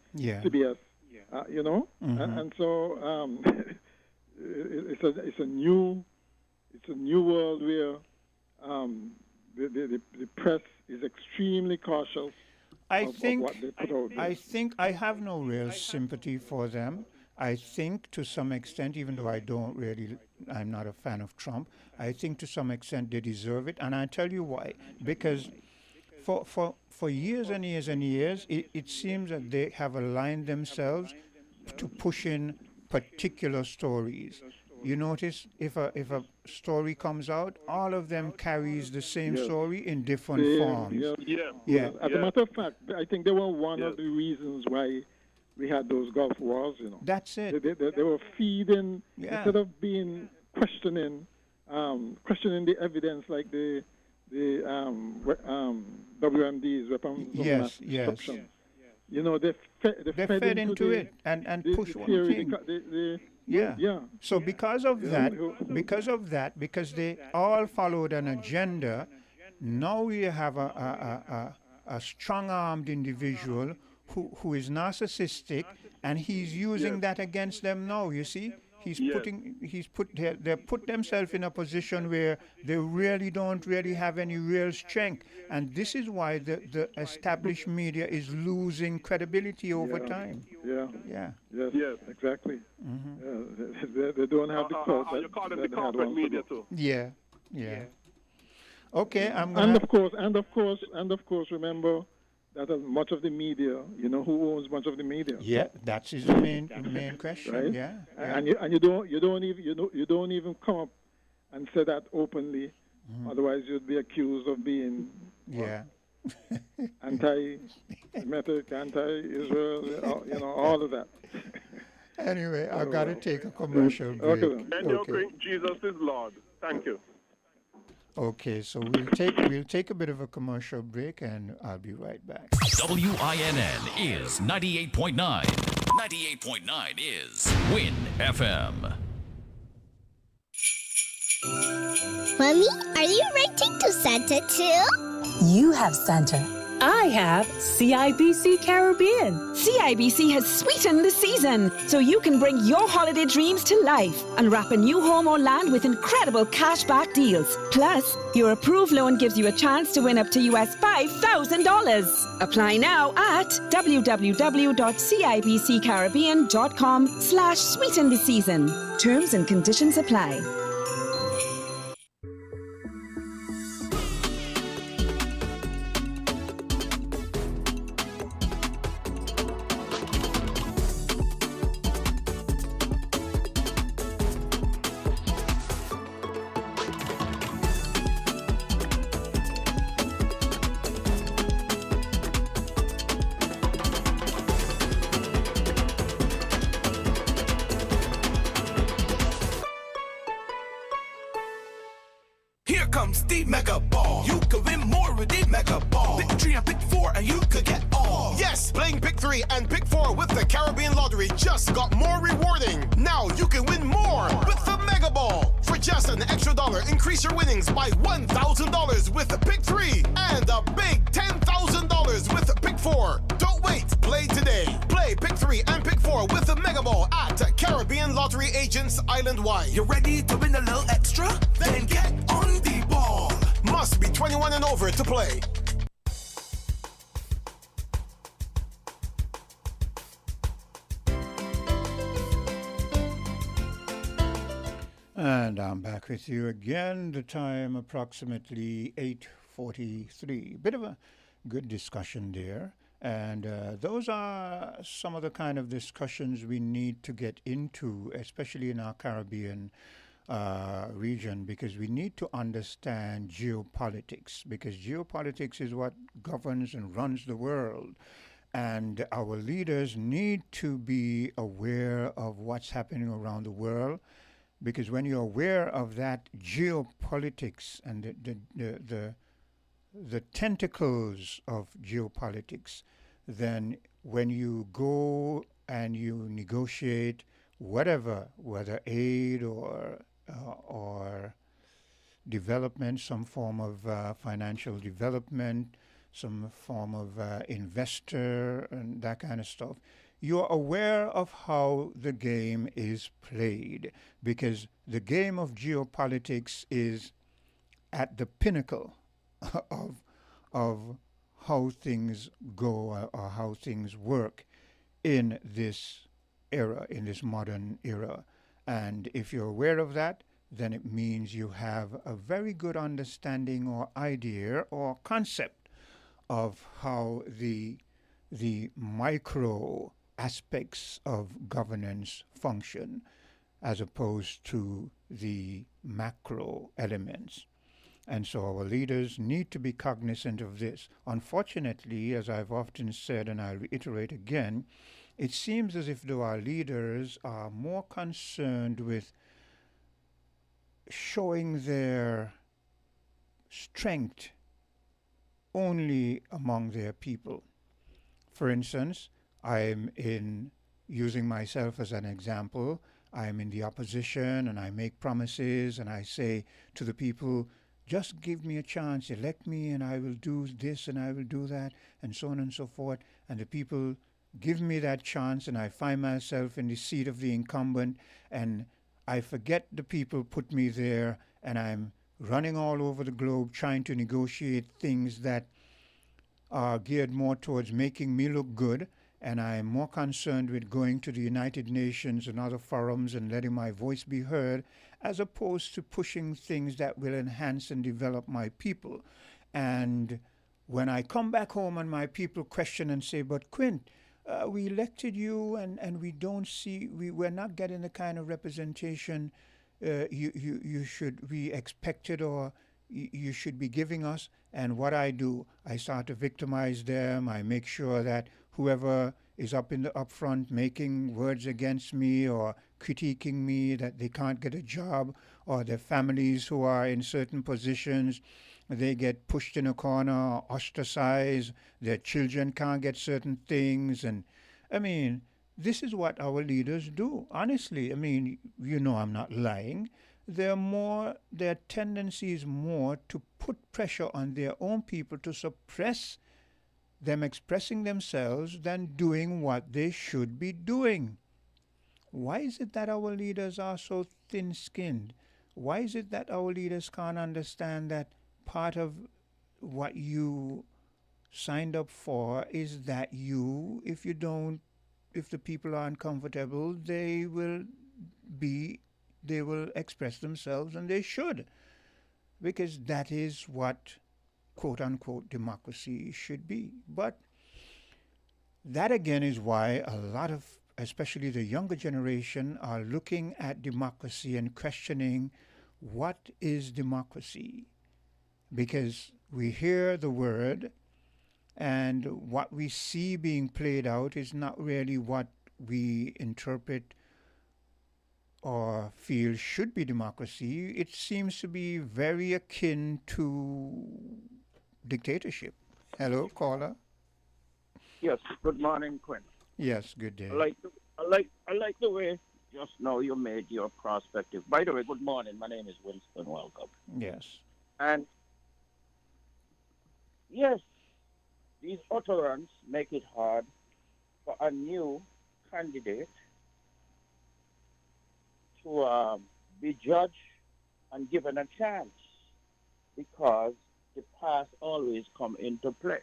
You know, and so it's a new world where the press is extremely cautious. I of think what they put out there. I think I have no real sympathy for them. I think to some extent, even though I'm not a fan of Trump, I think to some extent they deserve it, and I tell you why. Because for years and years and years, it seems that they have aligned themselves to push in particular stories. You notice if a story comes out, all of them carries the same story in different forms. Yeah. As a matter of fact, I think they were one of the reasons why we had those Gulf Wars. You know, that's it. They were feeding instead of being questioning the evidence like the WMDs, weapons of mass destruction. You know, they fed into it and pushed one theory, thing. Yeah. So because of that, because they all followed an agenda, now we have a strong-armed individual who is narcissistic, and he's using that against them now. You see, they put themselves in a position where they really don't have any real strength, and this is why the established media is losing credibility over time. Yes, exactly. They don't have the clout. You call them the corporate media too. Yeah. Okay, and of course, remember that much of the media, you know, who owns much of the media? Yeah, that's his main question. Right? Yeah. And you don't even come up and say that openly, otherwise you'd be accused of being anti-Semitic, anti-Israel, you know, all of that. Anyway, I've got to take a commercial break. Okay. Jesus is Lord. Thank you. Okay, so we'll take a bit of a commercial break, and I'll be right back. WINN is 98.9. 98.9 is WinnFM. Mommy, are you writing to Santa too? You have Santa. I have CIBC Caribbean. CIBC has sweetened the season, so you can bring your holiday dreams to life and wrap a new home or land with incredible cashback deals. Plus, your approved loan gives you a chance to win up to US $5,000. Apply now at www.cibccaribbean.com/sweeten the season. Terms and conditions apply. comes the Mega Ball. You could win more with the Mega Ball. Pick 3 and pick 4 and you could get all. Yes, playing pick 3 3 and Pick 4 with the Caribbean Lottery just got more rewarding. Now you can win more with the Mega Ball. For just an extra dollar, increase your winnings by $1,000 with the Pick 3 and a big $10,000 with the Pick 4. Don't wait, play today. Play Pick 3 and Pick 4 with the Mega Ball at Caribbean Lottery Agents island-wide. You ready to win a little extra? Then get on the ball. Must be 21 and over to play. And I'm back with you again. The time approximately 8:43. Bit of a good discussion there. And those are some of the kind of discussions we need to get into, especially in our Caribbean region, because we need to understand geopolitics, because geopolitics is what governs and runs the world. And our leaders need to be aware of what's happening around the world, because when you're aware of that geopolitics and the tentacles of geopolitics, then when you go and you negotiate whatever, whether aid or development, some form of financial development, some form of investor and that kind of stuff, you're aware of how the game is played, because the game of geopolitics is at the pinnacle of how things go or how things work in this era, in this modern era. And if you're aware of that, then it means you have a very good understanding or idea or concept of how the micro aspects of governance function as opposed to the macro elements. And so our leaders need to be cognizant of this. Unfortunately, as I've often said, and I'll reiterate again, it seems as if though our leaders are more concerned with showing their strength only among their people. For instance, I'm using myself as an example, I'm in the opposition and I make promises and I say to the people, just give me a chance, elect me and I will do this and I will do that, and so on and so forth. And the people give me that chance and I find myself in the seat of the incumbent and I forget the people put me there, and I'm running all over the globe trying to negotiate things that are geared more towards making me look good, and I'm more concerned with going to the United Nations and other forums and letting my voice be heard, as opposed to pushing things that will enhance and develop my people. And when I come back home and my people question and say, but Quint, we elected you and we don't see, we're not getting the kind of representation we expected or you should be giving us. And what I do, I start to victimize them. I make sure that whoever is up in the upfront making words against me or critiquing me, that they can't get a job, or their families who are in certain positions, they get pushed in a corner, ostracized, their children can't get certain things. And I mean, this is what our leaders do. Honestly, I mean, you know I'm not lying. Their tendency is more to put pressure on their own people to suppress them expressing themselves than doing what they should be doing. Why is it that our leaders are so thin-skinned? Why is it that our leaders can't understand that part of what you signed up for is that if the people aren't comfortable, they will express themselves, and they should, because that is what quote-unquote democracy should be. But that again is why a lot of, especially the younger generation, are looking at democracy and questioning what is democracy, because we hear the word and what we see being played out is not really what we interpret or feel should be democracy. It seems to be very akin to dictatorship. Hello, caller. Yes, good morning, Quinn. Yes, good I day. like I like the way just now you made your perspective. By the way, good morning. My name is Winston. Welcome. Yes. And yes, these utterances make it hard for a new candidate to be judged and given a chance because the past always come into play.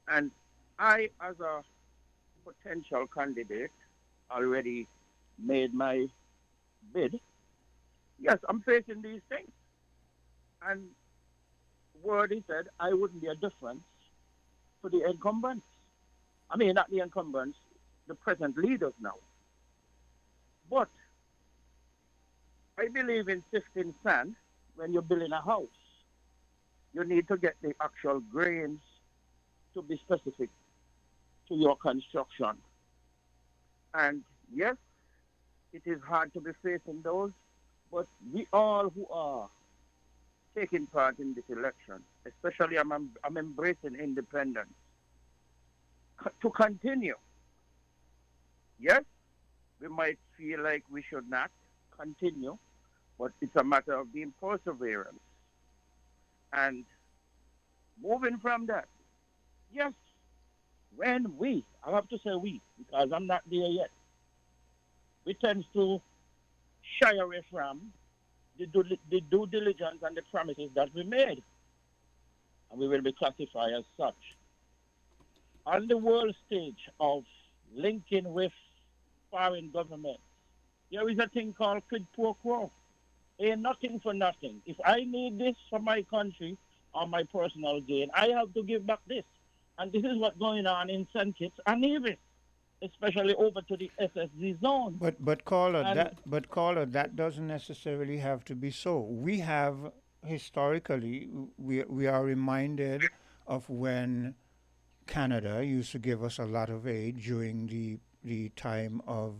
And I, as a potential candidate, already made my bid. Yes, I'm facing these things. And word is said, I wouldn't be a difference for the incumbents. I mean, not the incumbents, the present leaders now. But I believe in sifting sand when you're building a house. You need to get the actual grains to be specific to your construction. And yes, it is hard to be facing those, but we all who are taking part in this election, especially I'm embracing independence, to continue. Yes, we might feel like we should not continue, but it's a matter of being perseverance. And moving from that, yes, when I have to say we, because I'm not there yet, we tend to shy away from the due diligence and the promises that we made, and we will be classified as such. On the world stage of linking with foreign governments, there is a thing called quid pro quo. Ain't nothing for nothing. If I need this for my country or my personal gain, I have to give back this. And this is what's going on in St. Kitts and Nevis, especially over to the SSD zone. But caller, And that doesn't necessarily have to be so. We have historically, we are reminded of when Canada used to give us a lot of aid during the time of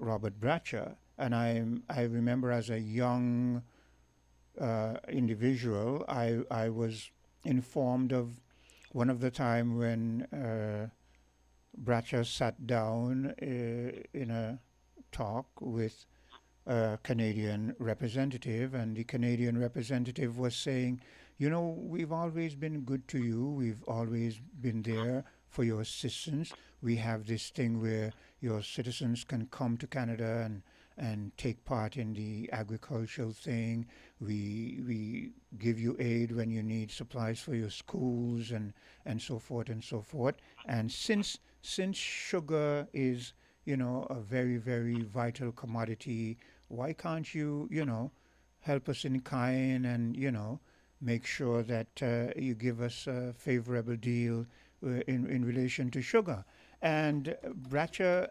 Robert Bratcher, and I remember as a young individual, I was informed of one of the time when Bratcher sat down in a talk with a Canadian representative, and the Canadian representative was saying, you know, we've always been good to you. We've always been there for your assistance. We have this thing where your citizens can come to Canada and take part in the agricultural thing. We give you aid when you need supplies for your schools and so forth and so forth. And since sugar is, you know, a very, very vital commodity, why can't you, you know, help us in kind and, you know, make sure that you give us a favorable deal in relation to sugar? And Bratcher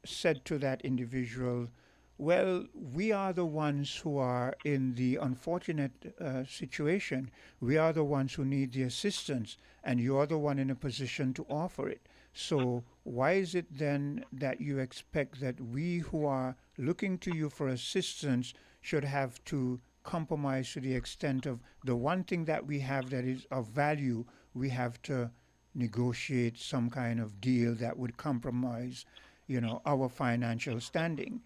said to that individual, well, we are the ones who are in the unfortunate situation. We are the ones who need the assistance, and you're the one in a position to offer it. So why is it then that you expect that we who are looking to you for assistance should have to compromise to the extent of the one thing that we have that is of value, we have to negotiate some kind of deal that would compromise, you know, our financial standing?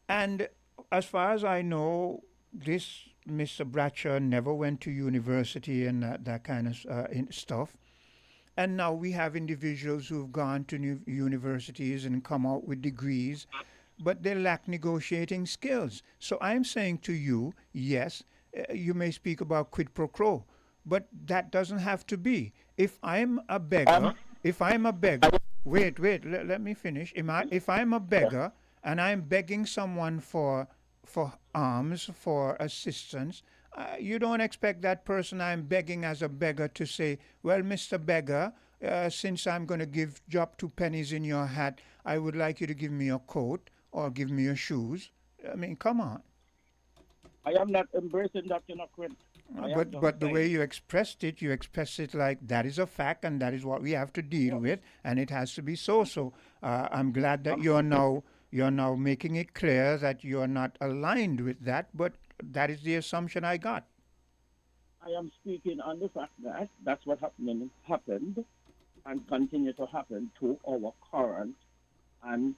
And as far as I know, this Mr. Bratcher never went to university and that kind of stuff. And now we have individuals who've gone to universities and come out with degrees, but they lack negotiating skills. So I'm saying to you, yes, you may speak about quid pro quo, but that doesn't have to be. If I'm a beggar, wait, let me finish. If I'm a beggar and I'm begging someone for alms, for assistance, you don't expect that person I'm begging as a beggar to say, well, Mr. Beggar, since I'm going to drop 2 pennies in your hat, I would like you to give me your coat or give me your shoes. I mean, come on. I am not embracing that, you know, Quinn. But the way you expressed it like that is a fact and that is what we have to deal with, and it has to be so. So I'm glad that you're now making it clear that you're not aligned with that, but that is the assumption I got. I am speaking on the fact that that's what happened, and continue to happen to our current and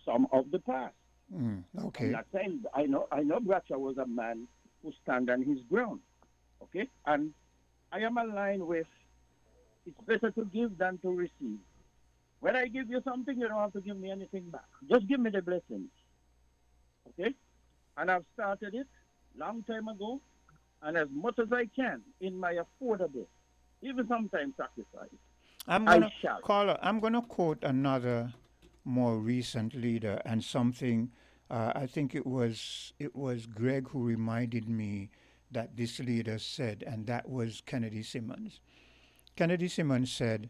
some of the past. Okay. From that time, I know Bradshaw was a man who stand on his ground. Okay? And I am aligned with it's better to give than to receive. When I give you something, you don't have to give me anything back. Just give me the blessings. Okay? And I've started it long time ago, and as much as I can in my affordable, even sometimes sacrifice. I'm gonna quote another more recent leader and something. I think it was Greg who reminded me that this leader said, and that was Kennedy Simmons. Kennedy Simmons said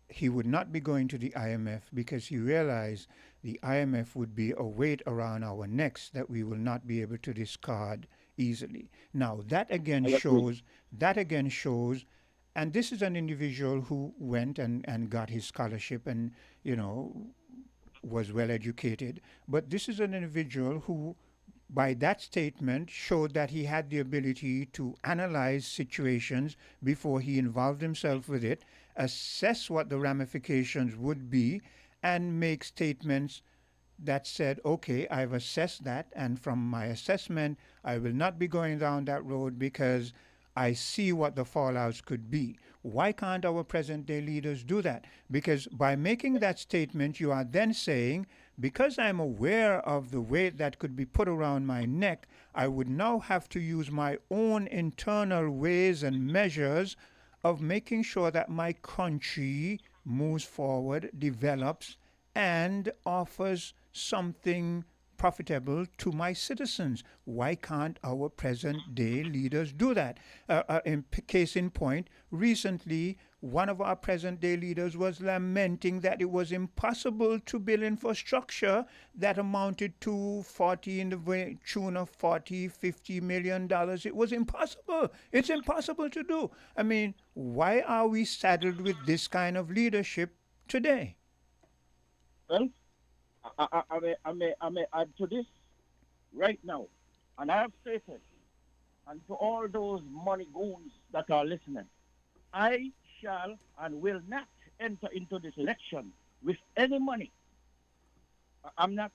he would not be going to the IMF because he realized the IMF would be a weight around our necks that we will not be able to discard easily. Now that again shows, and this is an individual who went and got his scholarship and, was well educated. But this is an individual who, by that statement, showed that he had the ability to analyze situations before he involved himself with it, assess what the ramifications would be, and make statements that said, okay, I've assessed that, and from my assessment, I will not be going down that road because I see what the fallouts could be. Why can't our present day leaders do that? Because by making that statement, you are then saying, because I'm aware of the weight that could be put around my neck, I would now have to use my own internal ways and measures of making sure that my country moves forward, develops, and offers something profitable to my citizens. Why can't our present day leaders do that? Case in point, recently one of our present day leaders was lamenting that it was impossible to build infrastructure that amounted to 40 in the tune of 40, $50 million. It was impossible. It's impossible to do. I mean, why are we saddled with this kind of leadership today? Well, I may add to this right now, and I have stated, and to all those money goons that are listening, I shall and will not enter into this election with any money. I'm not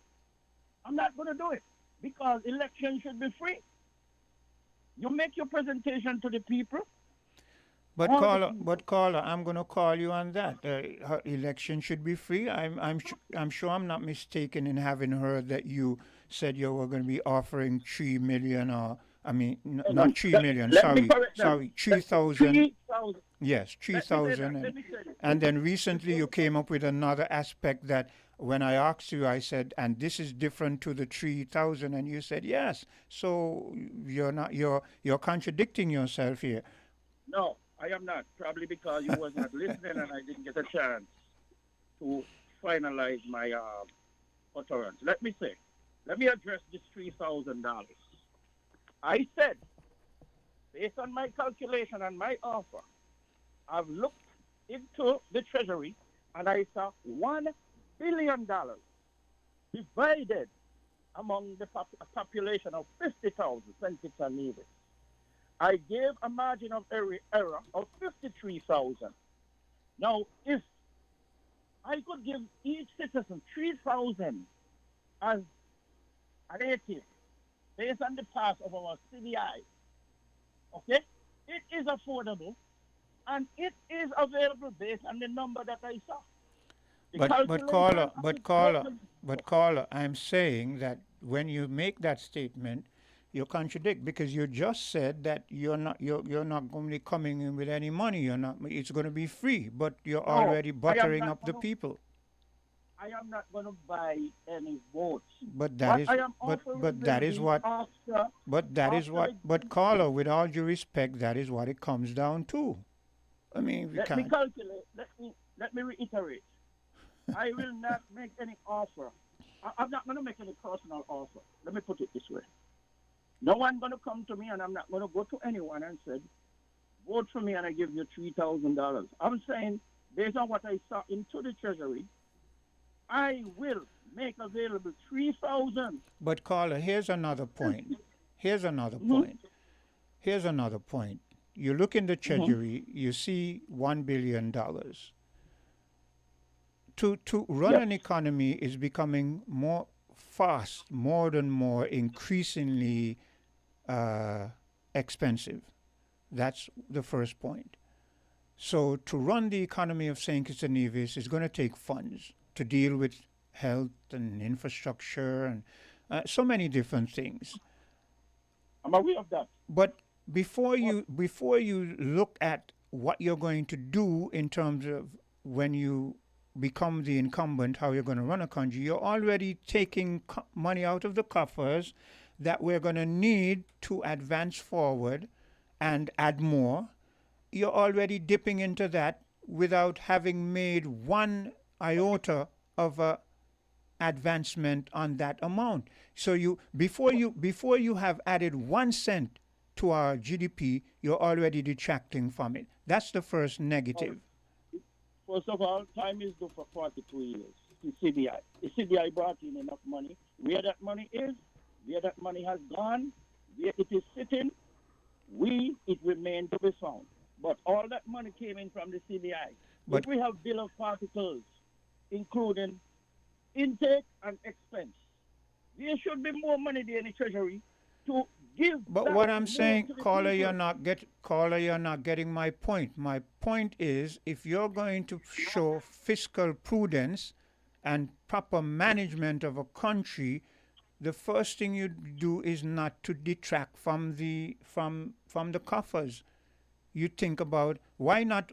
going to do it because election should be free. You make your presentation to the people. But caller, I'm going to call you on that. Election should be free. I'm sure I'm not mistaken in having heard that you said you were going to be offering 3 million, or not 3 million. Sorry, 3,000. Yes, 3,000. And then recently you came up with another aspect that when I asked you, I said, and this is different to the 3,000, and you said yes. So you're contradicting yourself here. No, I am not. Probably because you was not listening and I didn't get a chance to finalize my utterance. Let me address this $3,000. I said, based on my calculation and my offer, I've looked into the Treasury and I saw $1 billion divided among the population of 50,000 St. Kitts and Nevis. I gave a margin of error of 53,000. Now, if I could give each citizen 3,000 as an native based on the pass of our CBI, okay, it is affordable and it is available based on the number that I saw. But caller, I'm saying that when you make that statement, you contradict, because you just said that you're not going to be coming in with any money. It's going to be free, but you're already buttering up the people. I am not going to buy any votes. But caller, with all due respect, that is what it comes down to. I mean, let me calculate. Let me reiterate. I will not make any offer. I'm not going to make any personal offer. Let me put it this way. No one going to come to me, and I'm not going to go to anyone and say, vote for me and I give you $3,000. I'm saying, based on what I saw into the Treasury, I will make available 3,000. But caller, here's another point. Here's another point. You look in the Treasury, you see $1 billion. to run an economy is becoming more fast, more and more increasingly expensive. That's the first point. So to run the economy of St. Kitts and Nevis is going to take funds to deal with health and infrastructure and so many different things. I'm aware of that. But before you look at what you're going to do in terms of when you become the incumbent, how you're going to run a country, you're already taking money out of the coffers that we're going to need to advance forward and add more. You're already dipping into that without having made one iota of a advancement on that amount. So before you have added 1 cent to our GDP, you're already detracting from it. That's the first negative. First of all, time is due for 42 years. The CBI. The CBI brought in enough money. Where that money is, where that money has gone, where it is sitting, it remains to be found. But all that money came in from the CBI. But if we have bill of particles, including intake and expense, there should be more money there in the treasury to give. But what I'm saying, caller, you're not getting my point. My point is, if you're going to show fiscal prudence and proper management of a country, the first thing you do is not to detract from the coffers. You think about why not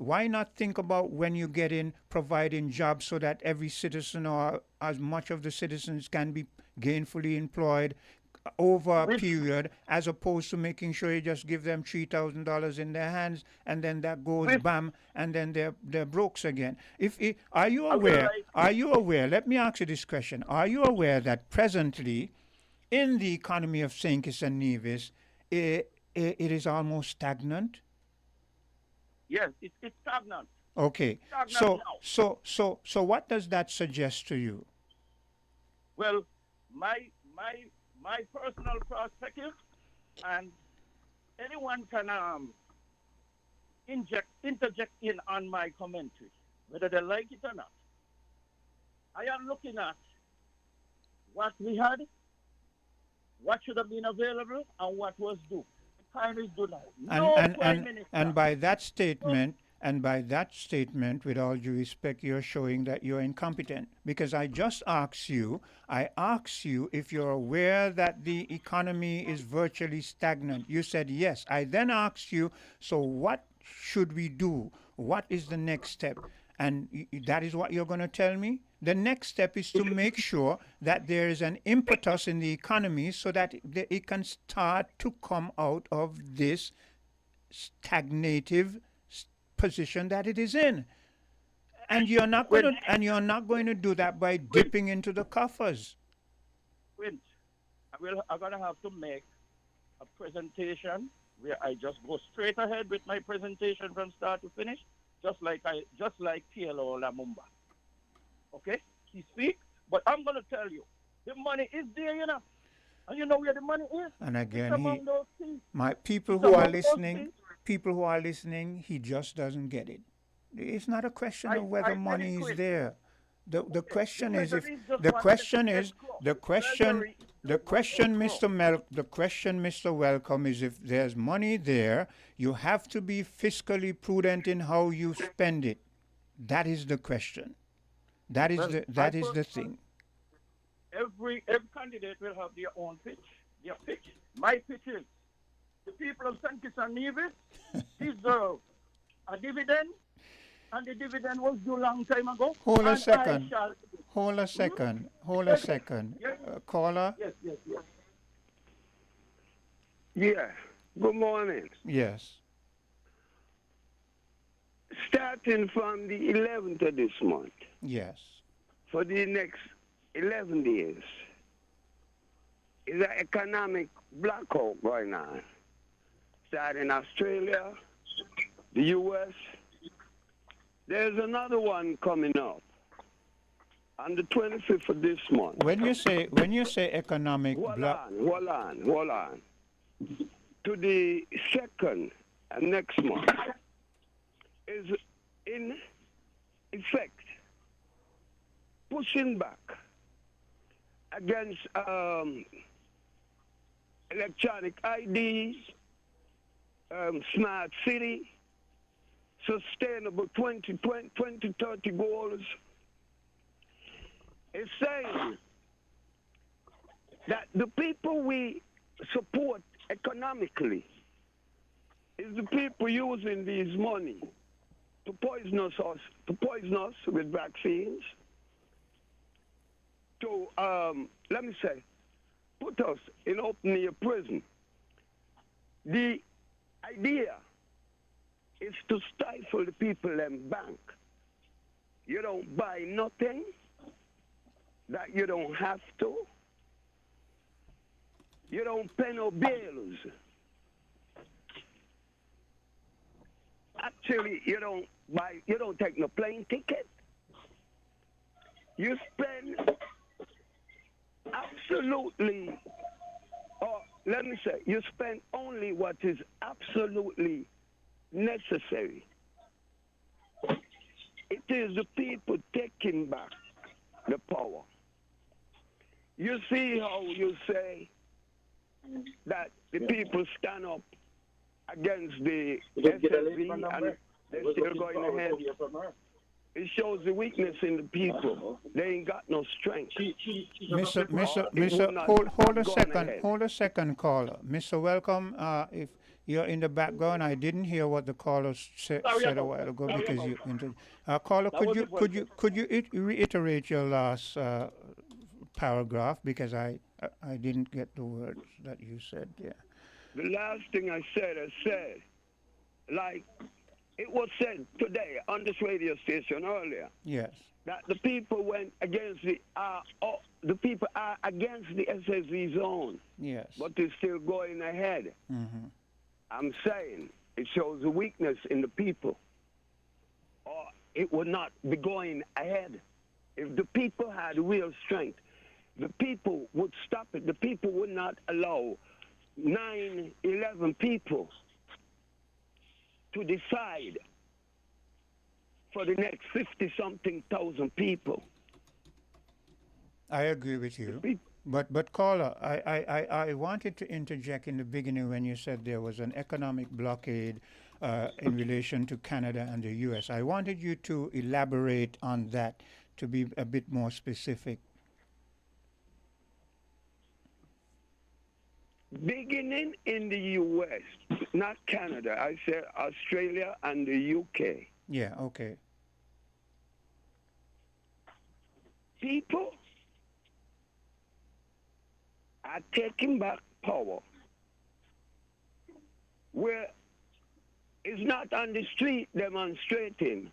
think about when you get in providing jobs so that every citizen or as much of the citizens can be gainfully employed over a period, as opposed to making sure you just give them $3,000 in their hands and then that goes bam and then they're broke again. Are you aware? Let me ask you this question: are you aware that presently in the economy of St. Kitts and Nevis, it is almost stagnant? Yes, it's stagnant. Okay. So what does that suggest to you? Well, my personal perspective, and anyone can interject in on my commentary, whether they like it or not. I am looking at what we had, what should have been available, and what was due. Time is due now. And by that statement, with all due respect, you're showing that you're incompetent. Because I just asked you if you're aware that the economy is virtually stagnant. You said yes. I then asked you, so what should we do? What is the next step? And that is what you're going to tell me? The next step is to make sure that there is an impetus in the economy so that it can start to come out of this stagnative position that it is in. And you're not going to do that by dipping into the coffers. I'm going to have to make a presentation where I just go straight ahead with my presentation from start to finish, just like PLO Lamumba. Okay? He speaks, but I'm going to tell you, the money is there, you know. And you know where the money is. And again, people who are listening, he just doesn't get it. It's not a question of whether money is there. The question, Mr. Welcome, is if there's money there, you have to be fiscally prudent in how you spend it. That is the question. That is the thing. Every candidate will have their own pitch. Their pitch. My pitch is the people of St. Kitts and Nevis deserve a dividend, and the dividend was due a long time ago. Hold a second. Yes. Caller? Yes. Yeah. Good morning. Yes. Starting from the 11th of this month. Yes. For the next 11 days, is an economic blackout going on. Starting in Australia, the U.S. There's another one coming up on the 25th of this month. When you say economic hold on. To the 2nd next month is in effect pushing back against electronic IDs, smart city, sustainable 2030 goals, is saying that the people we support economically is the people using these money to poison us with vaccines, to let me say, put us in open-air prison. The idea is to stifle the people in bank. You don't buy nothing that you don't have to. You don't pay no bills. Actually, you don't take no plane ticket. You spend absolutely, or let me say, you spend only what is absolutely necessary. It is the people taking back the power. You see how you say that the people stand up against the SSV and they're still going ahead. It shows the weakness in the people. They ain't got no strength. Hold a second, caller. Mr. Welcome, if you're in the background, I didn't hear what the caller said a while ago because you caller, could you reiterate your last paragraph, because I didn't get the words that you said there. The last thing I said, like it was said today on this radio station earlier. Yes. That the people went against the people are against the SSV zone. Yes. But they're still going ahead. Mm-hmm. I'm saying it shows a weakness in the people, or it would not be going ahead. If the people had real strength, the people would stop it. The people would not allow 9-11 people to decide for the next 50-something thousand people. I agree with you. But caller, I wanted to interject in the beginning when you said there was an economic blockade in relation to Canada and the U.S. I wanted you to elaborate on that, to be a bit more specific. Beginning in the U.S., not Canada, I said Australia and the U.K. Yeah, okay. People are taking back power where it's not on the street demonstrating,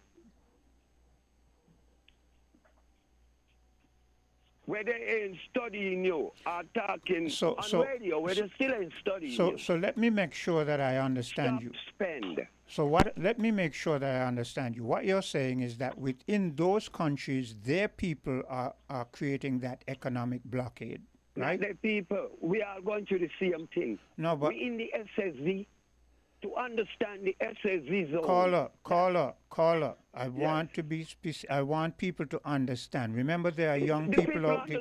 where they ain't studying you or talking on radio, where they still ain't studying you. So let me make sure that I understand you. Spend. Let me make sure that I understand you. What you're saying is that within those countries, their people are creating that economic blockade, right? Not the people. We are going through the same thing. No, but we in the SSV. To understand the SSV zone. Caller. I want to be I want people to understand. Remember, there are young people out there.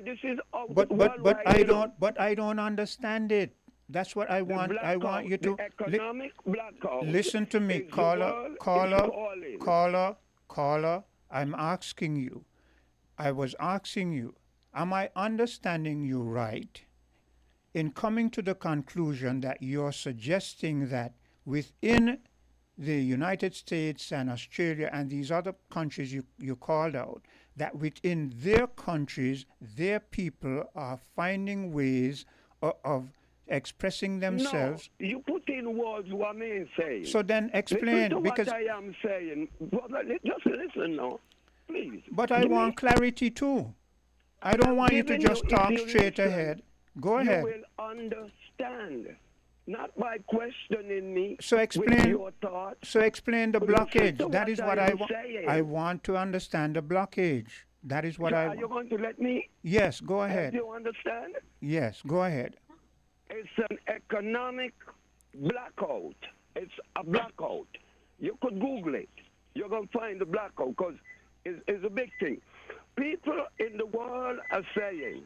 This is but I don't understand it. That's what I want. I want you to economic blackout. Listen to me, caller. I'm asking you. I was asking you. Am I understanding you right? In coming to the conclusion that you're suggesting that within the United States and Australia and these other countries you called out, that within their countries, their people are finding ways of expressing themselves. No, you put in words what I'm saying. So then explain, listen to because what I am saying. Just listen now, please. But I want clarity too. I don't want you to just talk straight ahead. Go ahead. You will understand, not by questioning me. So explain. With your thoughts. So explain the blockage. That is what I want. Saying. I want to understand the blockage. That is what I want. Are you going to let me? Yes, go ahead. Do you understand? Yes, go ahead. It's an economic blackout. It's a blackout. You could Google it. You're going to find the blackout because it's a big thing. People in the world are saying,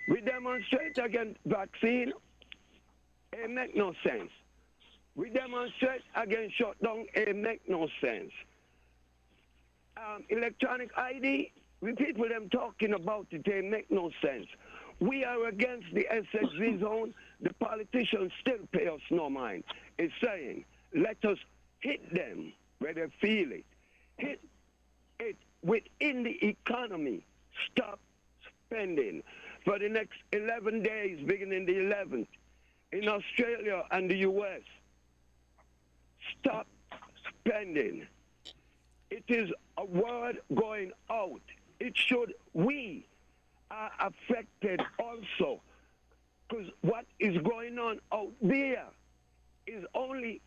we demonstrate against vaccine, it make no sense. We demonstrate against shutdown, it make no sense. Electronic ID, we people them talking about it, they make no sense. We are against the SSZ zone. The politicians still pay us no mind. It's saying, let us hit them where they feel it. Hit it within the economy. Stop spending. For the next 11 days, beginning the 11th, in Australia and the U.S., stop spending. It is a word going out. It should, we are affected also. Because what is going on out there is only,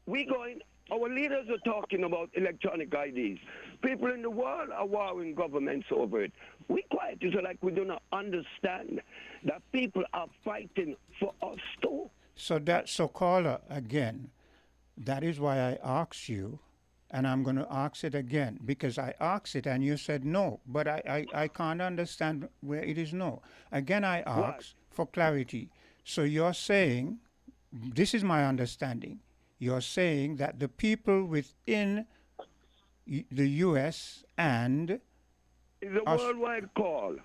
our leaders are talking about electronic IDs. People in the world are warring governments over it. We quiet, it's like we do not understand that people are fighting for us too. So caller, again, that is why I asked you, and I'm going to ask it again, because I asked it and you said no, but I can't understand where it is no. Again, I asked for clarity. So you're saying, this is my understanding, you're saying that the people within the U.S. and... It's a worldwide call.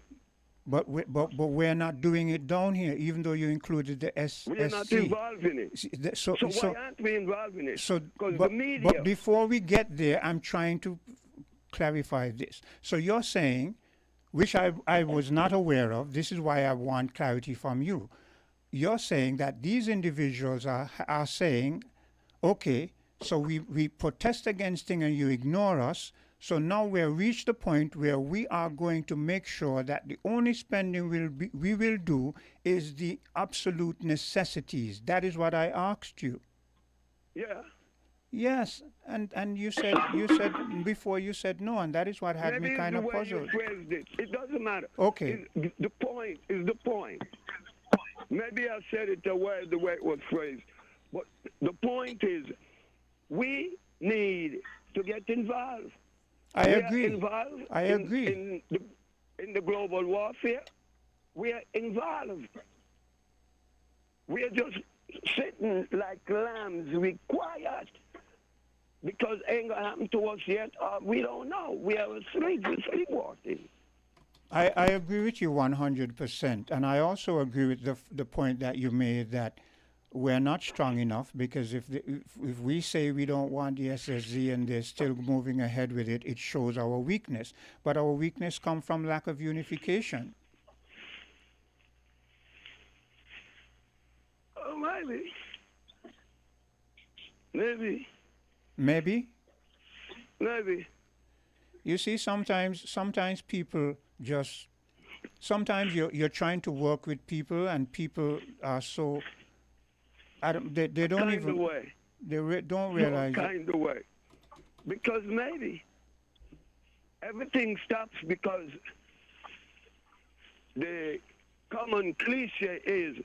But we're not doing it down here, even though you included the SSC. We are not involved in it. So why aren't we involved in it? Because the media... But before we get there, I'm trying to clarify this. So you're saying, which I was not aware of, this is why I want clarity from you. You're saying that these individuals are saying, okay, so we protest against things and you ignore us, so now we've reached the point where we are going to make sure that the only spending we will do is the absolute necessities. That is what I asked you. Yeah. Yes, and you said before you said no, and that is what had me kind of puzzled. It doesn't matter. Okay. The point is the point. Maybe I said it the way it was phrased, but the point is we need to get involved. I agree. Involved I agree. In the global warfare, we are involved. We are just sitting like lambs, we quiet. Because it ain't going to happen to us yet, we don't know. We are asleep, we're sleepwalking. I agree with you 100%. And I also agree with the point that you made that we're not strong enough, because if we say we don't want the SSZ and they're still moving ahead with it, it shows our weakness. But our weakness comes from lack of unification. Oh, maybe. Maybe. Maybe? Maybe. You see, sometimes people just... Sometimes you're trying to work with people and people are so... They don't kind even... Of way. They don't realize... No kind of way. Because maybe everything stops because the common cliche is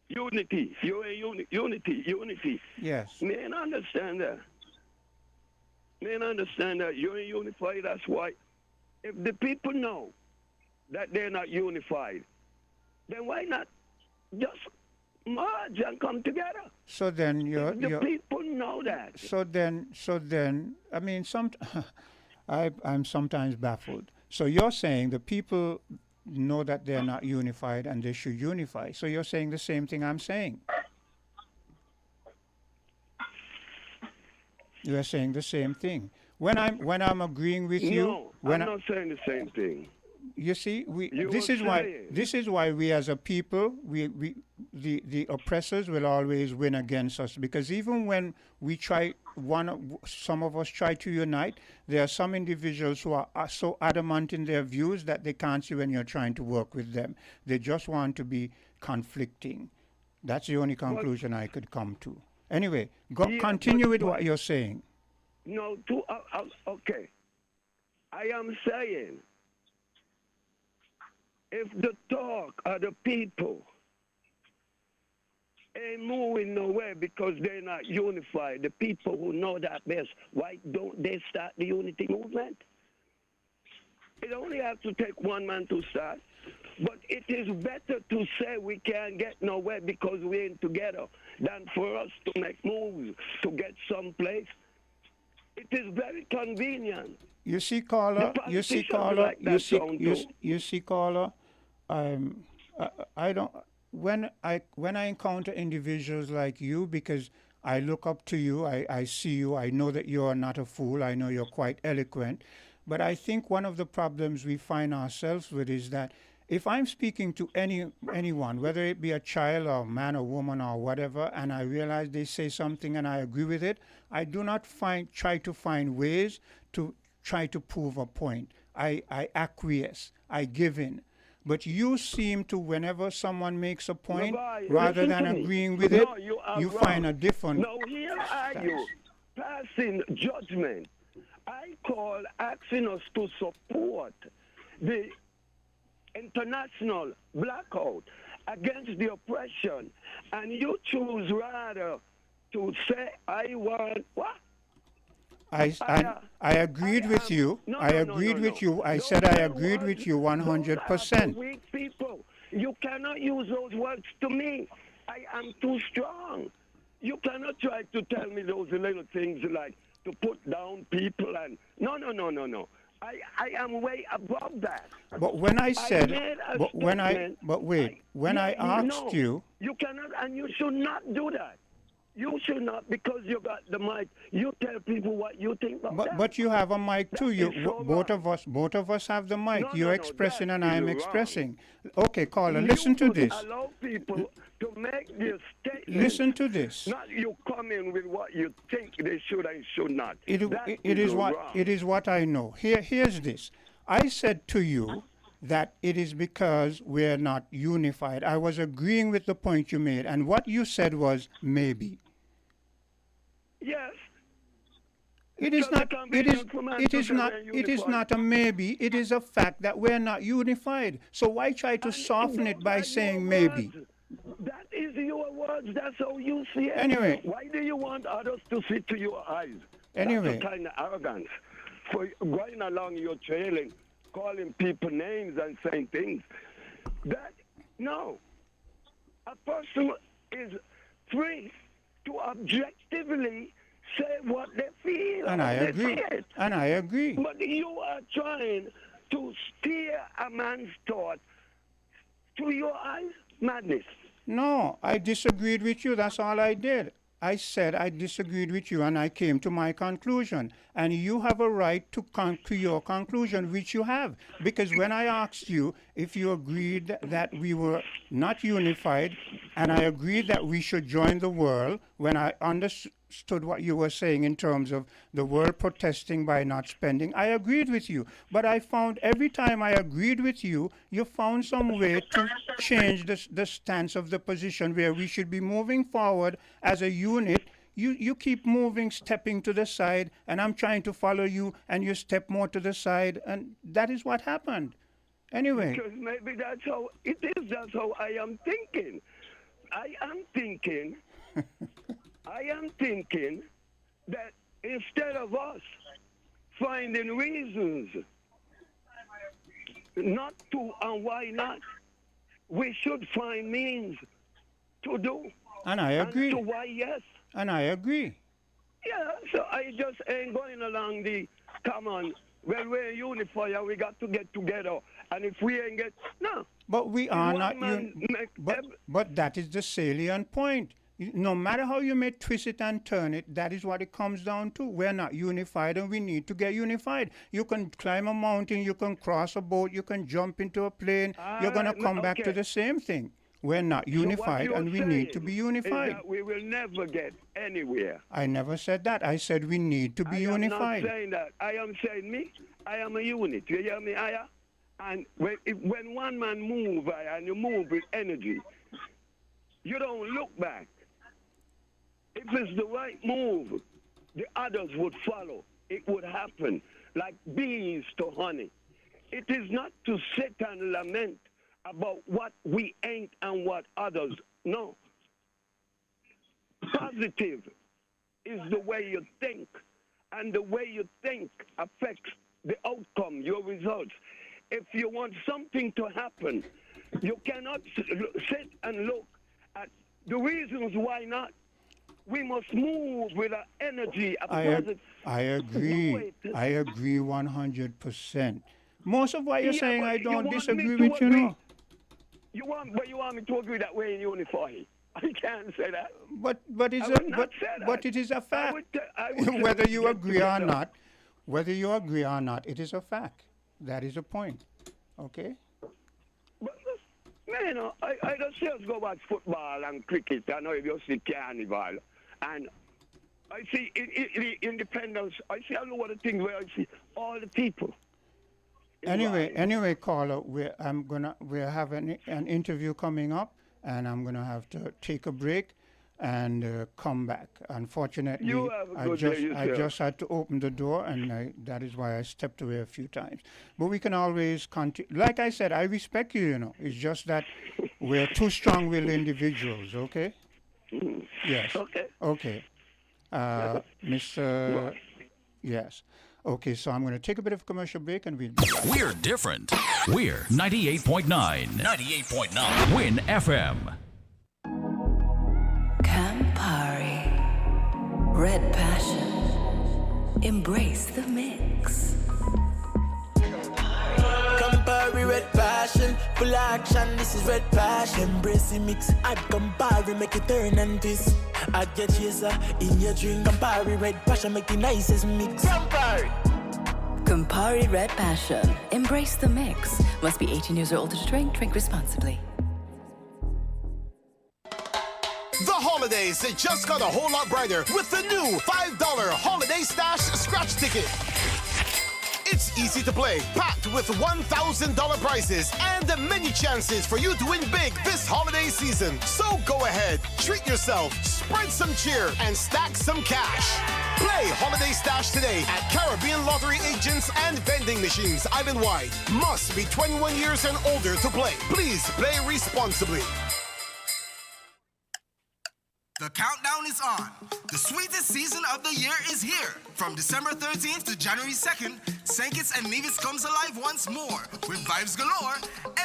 unity. Unity. Yes. Men understand that. You're unified. That's why. If the people know that they're not unified, then why not just merge and come together? So then the people know that. So then, I mean, I'm sometimes baffled. So you're saying the people know that they're not unified and they should unify. So you're saying the same thing I'm saying. You are saying the same thing. When I'm agreeing with you, I'm not saying the same thing. You see, this is why we as a people, the oppressors will always win against us, because even when we try, some of us try to unite, there are some individuals who are so adamant in their views that they can't see when you're trying to work with them. They just want to be conflicting. That's the only conclusion I could come to. Anyway, continue with what you're saying. No, okay. I am saying, if the talk of the people ain't moving nowhere because they're not unified, the people who know that best, why don't they start the unity movement? It only has to take one man to start. But it is better to say we can't get nowhere because we ain't together than for us to make moves to get someplace. It is very convenient. You see, caller. You see, caller. like You that see. sound You, too. you see, caller. I don't. When I encounter individuals like you, because I look up to you, I see you, I know that you are not a fool. I know you're quite eloquent. But I think one of the problems we find ourselves with is that if I'm speaking to anyone, whether it be a child or man or woman or whatever, and I realize they say something and I agree with it, I do not try to find ways to try to prove a point. I acquiesce, I give in. But you seem to, whenever someone makes a point, rather than agreeing with it, you find a different. No, here are you passing judgment. I call asking us to support the international blackout against the oppression, and you choose rather to say, I want what? I agreed with you. I agreed with you. I said I agreed with you 100%. Weak people. You cannot use those words to me. I am too strong. You cannot try to tell me those little things like to put down people and no. I am way above that. But when I said, when I asked you cannot, and you should not do that. You should not, because you got the mic. You tell people what you think about that. But you have a mic too. Both of us have the mic. You're expressing and I am expressing. Okay, caller, listen to this. Allow people to make this statement. Listen to this. Not you come in with what you think they should and should not. It is what I know. Here's this. I said to you that it is because we're not unified. I was agreeing with the point you made, and what you said was maybe. Yes. It is not. It is not a maybe. It is a fact that we're not unified. So why try to soften it by saying maybe? That is your words. That's how you see it. Anyway. Why do you want others to see to your eyes? Anyway. That's a kind of arrogance. For going along your trailing, calling people names and saying things. No. A person is free to objectively say what they feel. And I agree. And I agree. But you are trying to steer a man's thought to your eyes. Madness. No, I disagreed with you. That's all I did. I said I disagreed with you and I came to my conclusion. And you have a right to come to your conclusion, which you have. Because when I asked you if you agreed that we were not unified, and I agreed that we should join the world, when I understood what you were saying in terms of the world protesting by not spending, I agreed with you. But I found every time I agreed with you, you found some way to change the stance of the position where we should be moving forward as a unit. You keep moving, stepping to the side, and I'm trying to follow you, and you step more to the side, and that is what happened. Anyway. Because maybe that's how it is. That's how I am thinking. I am thinking that instead of us finding reasons not to and why not, we should find means to do. And I agree. And to why yes. And I agree. Yeah, so I just ain't going along the, come on, well, we're unified and we got to get together. And if we ain't no. But we are not, but that is the salient point. No matter how you may twist it and turn it, that is what it comes down to. We're not unified and we need to get unified. You can climb a mountain, you can cross a boat, you can jump into a plane. You're going to come back to the same thing. We're not unified and we need to be unified. Is that we will never get anywhere. I never said that. I said we need to be unified. I am not saying that. I am saying me. I am a unit. You hear me, Aya? And when one man move, and you move with energy, you don't look back. If it's the right move, the others would follow. It would happen like bees to honey. It is not to sit and lament about what we ain't and what others. No. Positive is the way you think, and the way you think affects the outcome, your results. If you want something to happen, you cannot sit and look at the reasons why not. We must move with an energy, a positive. I agree. I agree 100%. Most of what you're saying, I don't disagree with, you know. You want me to agree that way in unify? I can't say that. But it is a fact. Whether you agree or not, it is a fact. That is a point. Okay. But, man, I just see us go watch football and cricket. I know if you see carnival, and I see independence. I see a lot of things where I see all the people. Anyway, caller, we're having an interview coming up, and I'm gonna have to take a break and come back. Unfortunately, I just had to open the door, and that is why I stepped away a few times. But we can always continue. Like I said, I respect you. You know, it's just that we're two strong-willed individuals. Okay. Yes. Okay. Mr. Yes. Okay, so I'm going to take a bit of a commercial break and we'll be back. We're different. We're 98.9. 98.9. Win FM. Campari. Red Passion. Embrace the mix. Campari, red passion, full action, this is red passion. Embrace the mix, add Campari, make it turn and twist. Add your chaser in your drink. Campari, red passion, make the nicest mix. Campari. Campari Red Passion. Embrace the mix. Must be 18 years or older to drink. Drink responsibly. The holidays just got a whole lot brighter with the new $5 Holiday Stash Scratch Ticket. It's easy to play, packed with $1,000 prizes and many chances for you to win big this holiday season. So go ahead, treat yourself, spread some cheer, and stack some cash. Play Holiday Stash today at Caribbean Lottery agents and vending machines island-wide. Must be 21 years and older to play. Please play responsibly. The countdown is on. The sweetest season of the year is here. From December 13th to January 2nd, St. Kitts and Nevis comes alive once more with vibes galore,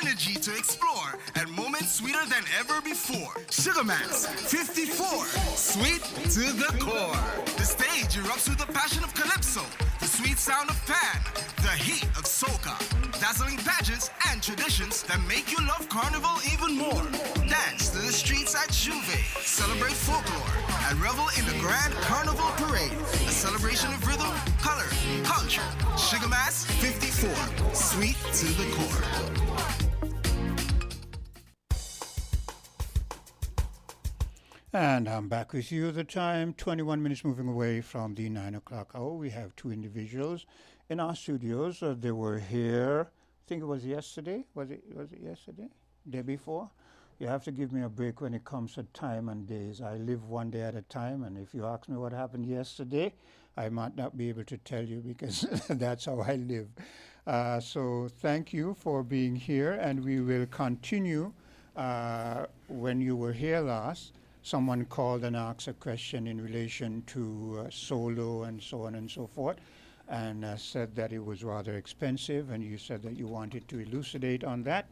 energy to explore, and moments sweeter than ever before. Sugar Max 54, sweet to the core. The stage erupts with the passion of Calypso, the sweet sound of Pan, the heat of Soca, dazzling pageants and traditions that make you love Carnival even more. Dance to the streets at Juve, celebrate folklore, and revel in the Grand Carnival Parade, a celebration of rhythm, color, culture. Sugar Mass 54, sweet to the core. And I'm back with you. The time, 21 minutes moving away from the 9 o'clock hour. We have two individuals in our studios. They were here, I think it was yesterday. Was it yesterday? Day before? You have to give me a break when it comes to time and days. I live one day at a time, and if you ask me what happened yesterday, I might not be able to tell you because that's how I live. So thank you for being here, and we will continue. When you were here last, someone called and asked a question in relation to solo and so on and so forth, and said that it was rather expensive, and you said that you wanted to elucidate on that.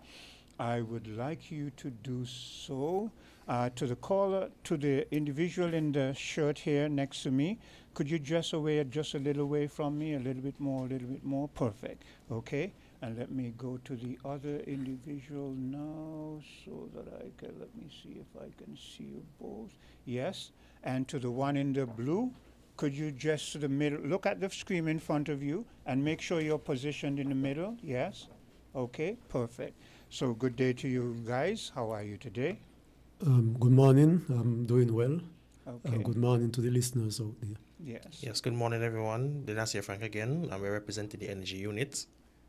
I would like you to do so. To the caller, to the individual in the shirt here next to me, could you just away just a little way from me, a little bit more? Perfect. Okay. And let me go to the other individual now so that let me see if I can see you both. Yes. And to the one in the blue, could you just to the middle, look at the screen in front of you and make sure you're positioned in the middle? Yes. Okay. Perfect. So good day to you guys. How are you today? Good morning. I'm doing well. Okay. Good morning to the listeners out there. Yes. Yes, good morning, everyone. Dinasia Frank again. I'm representing the energy unit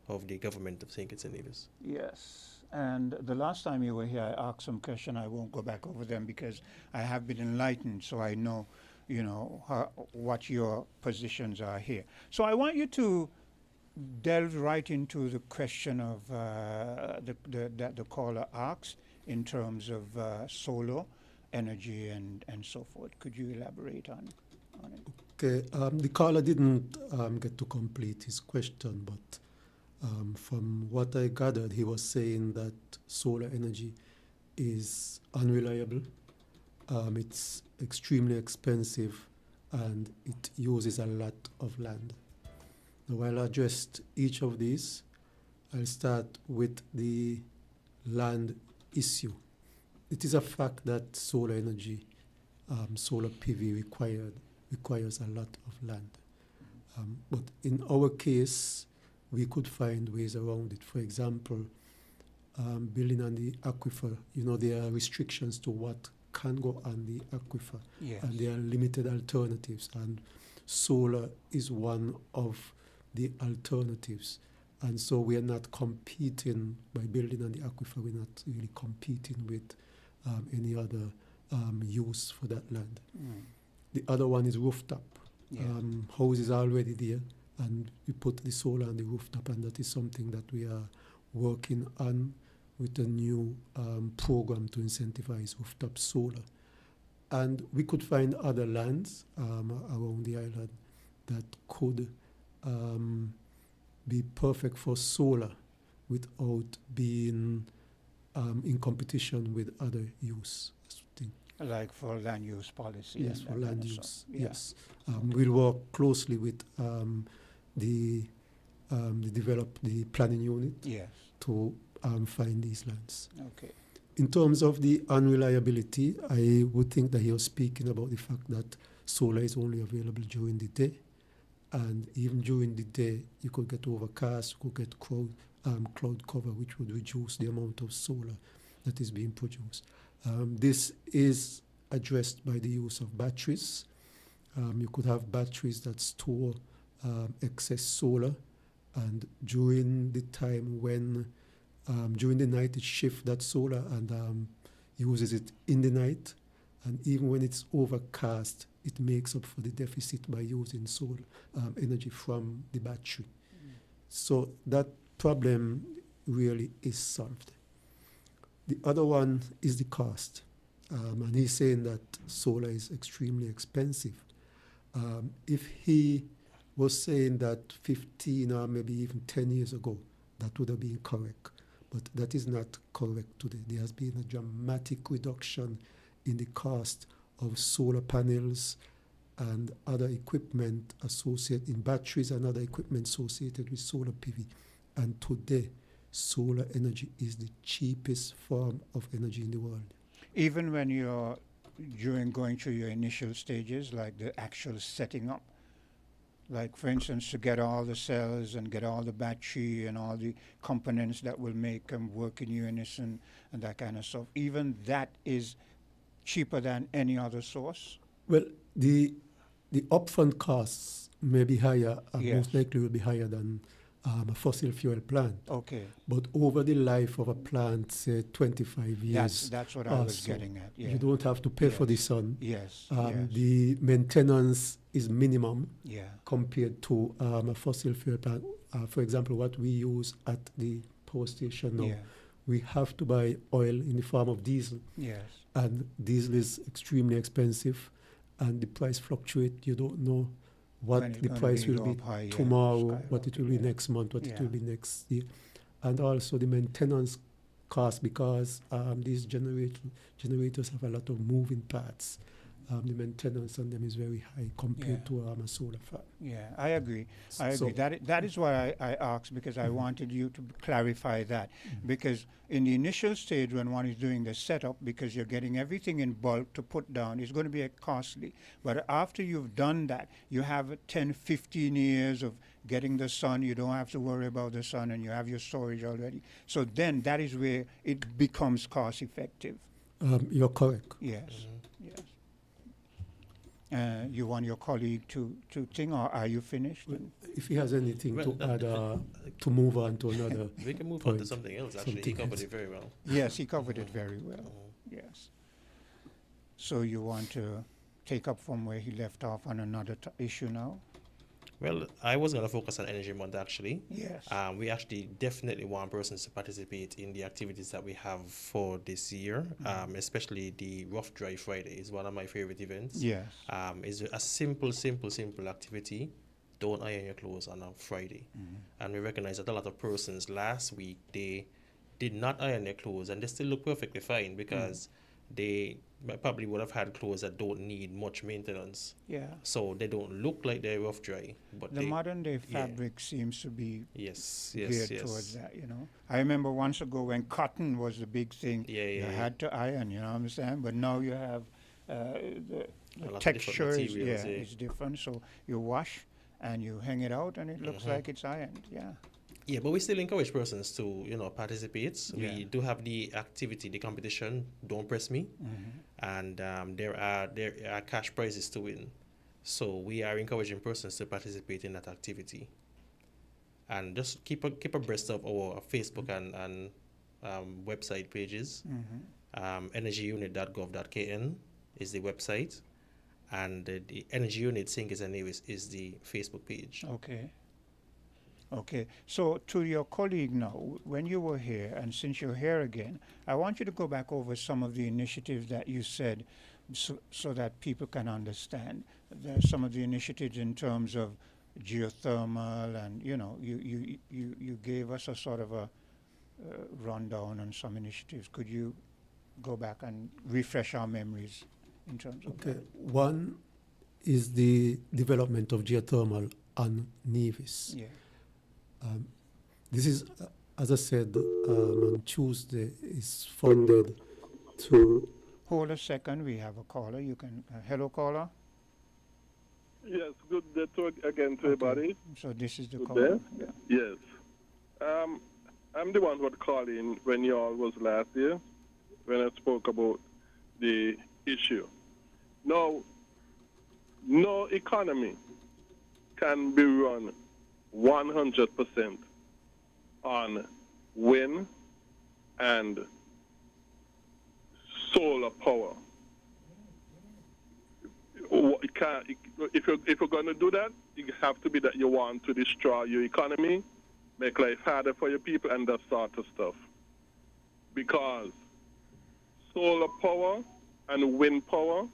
of the government of St. Kitts and Nevis. Yes. And the last time you were here, I asked some question. I won't go back over them because I have been enlightened, so I know, what your positions are here. So I want you to delve right into the question of that the caller asked in terms of solar energy and so forth. Could you elaborate on it? Okay, the caller didn't get to complete his question, but from what I gathered, he was saying that solar energy is unreliable, it's extremely expensive, and it uses a lot of land. Now, I'll address each of these. I'll start with the land issue. It is a fact that solar energy, solar PV requires a lot of land. But in our case, we could find ways around it. For example, building on the aquifer, there are restrictions to what can go on the aquifer. Yes. And there are limited alternatives. And solar is one of the alternatives. And so we are not competing by building on the aquifer. We're not really competing with any other use for that land. Mm. The other one is rooftop. Yes. Houses are already there, and we put the solar on the rooftop, and that is something that we are working on with a new program to incentivize rooftop solar. And we could find other lands around the island that could be perfect for solar without being in competition with other use. Like for land use policy. Yes, and for that land kind of use. stuff. Yeah. Yes, we'll work closely with the planning unit. Yes. To find these lands. Okay. In terms of the unreliability, I would think that he was speaking about the fact that solar is only available during the day, and even during the day, you could get overcast, you could get cloud cover, which would reduce the amount of solar that is being produced. This is addressed by the use of batteries. You could have batteries that store excess solar, and during the time when, during the night, it shifts that solar and uses it in the night. And even when it's overcast, it makes up for the deficit by using solar energy from the battery. So that problem really is solved. The other one is the cost. And he's saying that solar is extremely expensive. If he was saying that 15 or maybe even 10 years ago, that would have been correct. But that is not correct today. There has been a dramatic reduction in the cost of solar panels and other equipment associated in batteries and other equipment associated with solar PV. And today, solar energy is the cheapest form of energy in the world. Even when you're going through your initial stages, like the actual setting up, like for instance, to get all the cells and get all the battery and all the components that will make them work in unison and that kind of stuff, even that is cheaper than any other source? Well, the upfront costs may be higher, Yes. most likely will be higher than a fossil fuel plant. Okay. But over the life of a plant, say 25 years. That's what I was getting at. Yeah. You don't have to pay for the sun. Yes. The maintenance is minimum Yeah. compared to a fossil fuel plant. For example, what we use at the power station now, Yeah. we have to buy oil in the form of diesel. Yes. And diesel is extremely expensive, and the price fluctuates. You don't know what When it's the gonna price be will be up high, yeah, tomorrow, what it skyrocket, will be yeah. next month, what it will Yeah. be next year. And also the maintenance cost, because these generators have a lot of moving parts. The maintenance on them is very high compared to a solar farm. Yeah, I agree. I So- agree. That is why I asked, because I wanted you to clarify that. Because in the initial stage, when one is doing the setup, because you're getting everything in bulk to put down, it's going to be costly. But after you've done that, you have 10, 15 years of getting the sun. You don't have to worry about the sun, and you have your storage already. So then that is where it becomes cost effective. You're correct. Yes, yes. You want your colleague to think, or are you finished? If he has anything Well, to add, to move on to another We can move on to point, something else, actually. He something covered else. it very well. Yes, he covered it very well. Yes. So you want to take up from where he left off on another issue now? Well, I was going to focus on Energy Month actually. Yes. We actually definitely want persons to participate in the activities that we have for this year, especially the Rough Dry Friday is one of my favorite events. Yes. It's a simple activity. Don't iron your clothes on a Friday. And we recognize that a lot of persons last week, they did not iron their clothes and they still look perfectly fine because they probably would have had clothes that don't need much maintenance. Yeah. So they don't look like they're rough dry. But The modern day fabric seems to be geared towards that, you know. I remember once ago when cotton was the big thing, you had to iron, you know what I'm saying? But now you have the texture is different. So you wash and you hang it out and it looks like it's ironed, Yeah, but we still encourage persons to, participate. We do have the activity, the competition, Don't Press Me, and there are cash prizes to win. So we are encouraging persons to participate in that activity. And just keep abreast of our Facebook and website pages. Energyunit.gov.kn is the website, and the Energy Unit St. Kitts and Nevis is the Facebook page. Okay, so to your colleague now, when you were here, and since you're here again, I want you to go back over some of the initiatives that you said so that people can understand. There's some of the initiatives in terms of geothermal, and, you gave us a sort of a rundown on some initiatives. Could you go back and refresh our memories in terms of that? One is the development of geothermal on Nevis. Yeah. This is, as I said, on Tuesday, is funded to... Hold a second, we have a caller. You can... hello, caller? Yes, good day again to everybody. So this is the good caller? Day. Yes. I'm the one who had called in when you all was last year, when I spoke about the issue. Now, no economy can be run 100% on wind and solar power. If you're going to do that, you have to be that you want to destroy your economy, make life harder for your people, and that sort of stuff. Because solar power and wind power,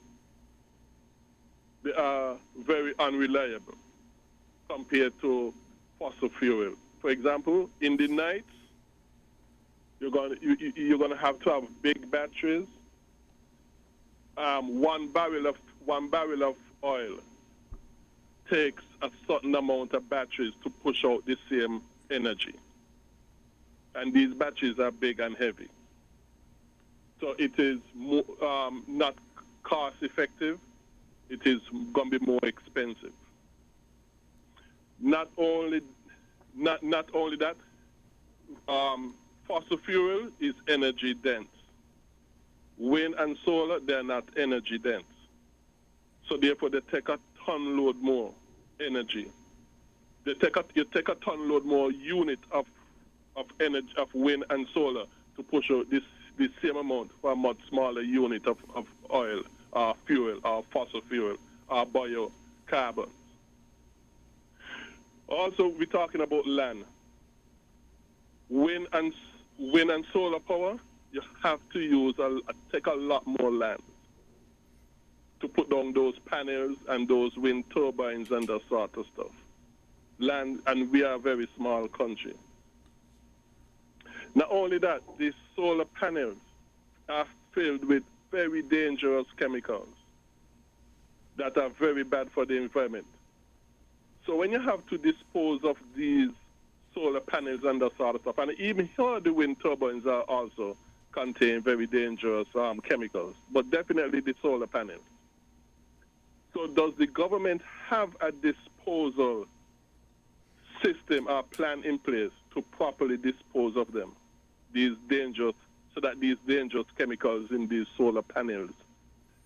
they are very unreliable compared to fossil fuel. For example, in the nights, you're going to have big batteries. One barrel of oil takes a certain amount of batteries to push out the same energy, and these batteries are big and heavy. So it is not cost effective. It is going to be more expensive. Not only that, fossil fuel is energy dense. Wind and solar, they're not energy dense. So therefore, they take a ton load more energy. You take a ton load more unit of energy of wind and solar to push out this same amount for a much smaller unit of oil, fuel, fossil fuel, biocarbon. Also, we're talking about land. Wind and solar power, you have to take a lot more land to put down those panels and those wind turbines and that sort of stuff. Land, and we are a very small country. Not only that, these solar panels are filled with very dangerous chemicals that are very bad for the environment. So when you have to dispose of these solar panels and that sort of stuff, and even here the wind turbines are also contain very dangerous chemicals, but definitely the solar panels. So does the government have a disposal system or plan in place to properly dispose of them, so that these dangerous chemicals in these solar panels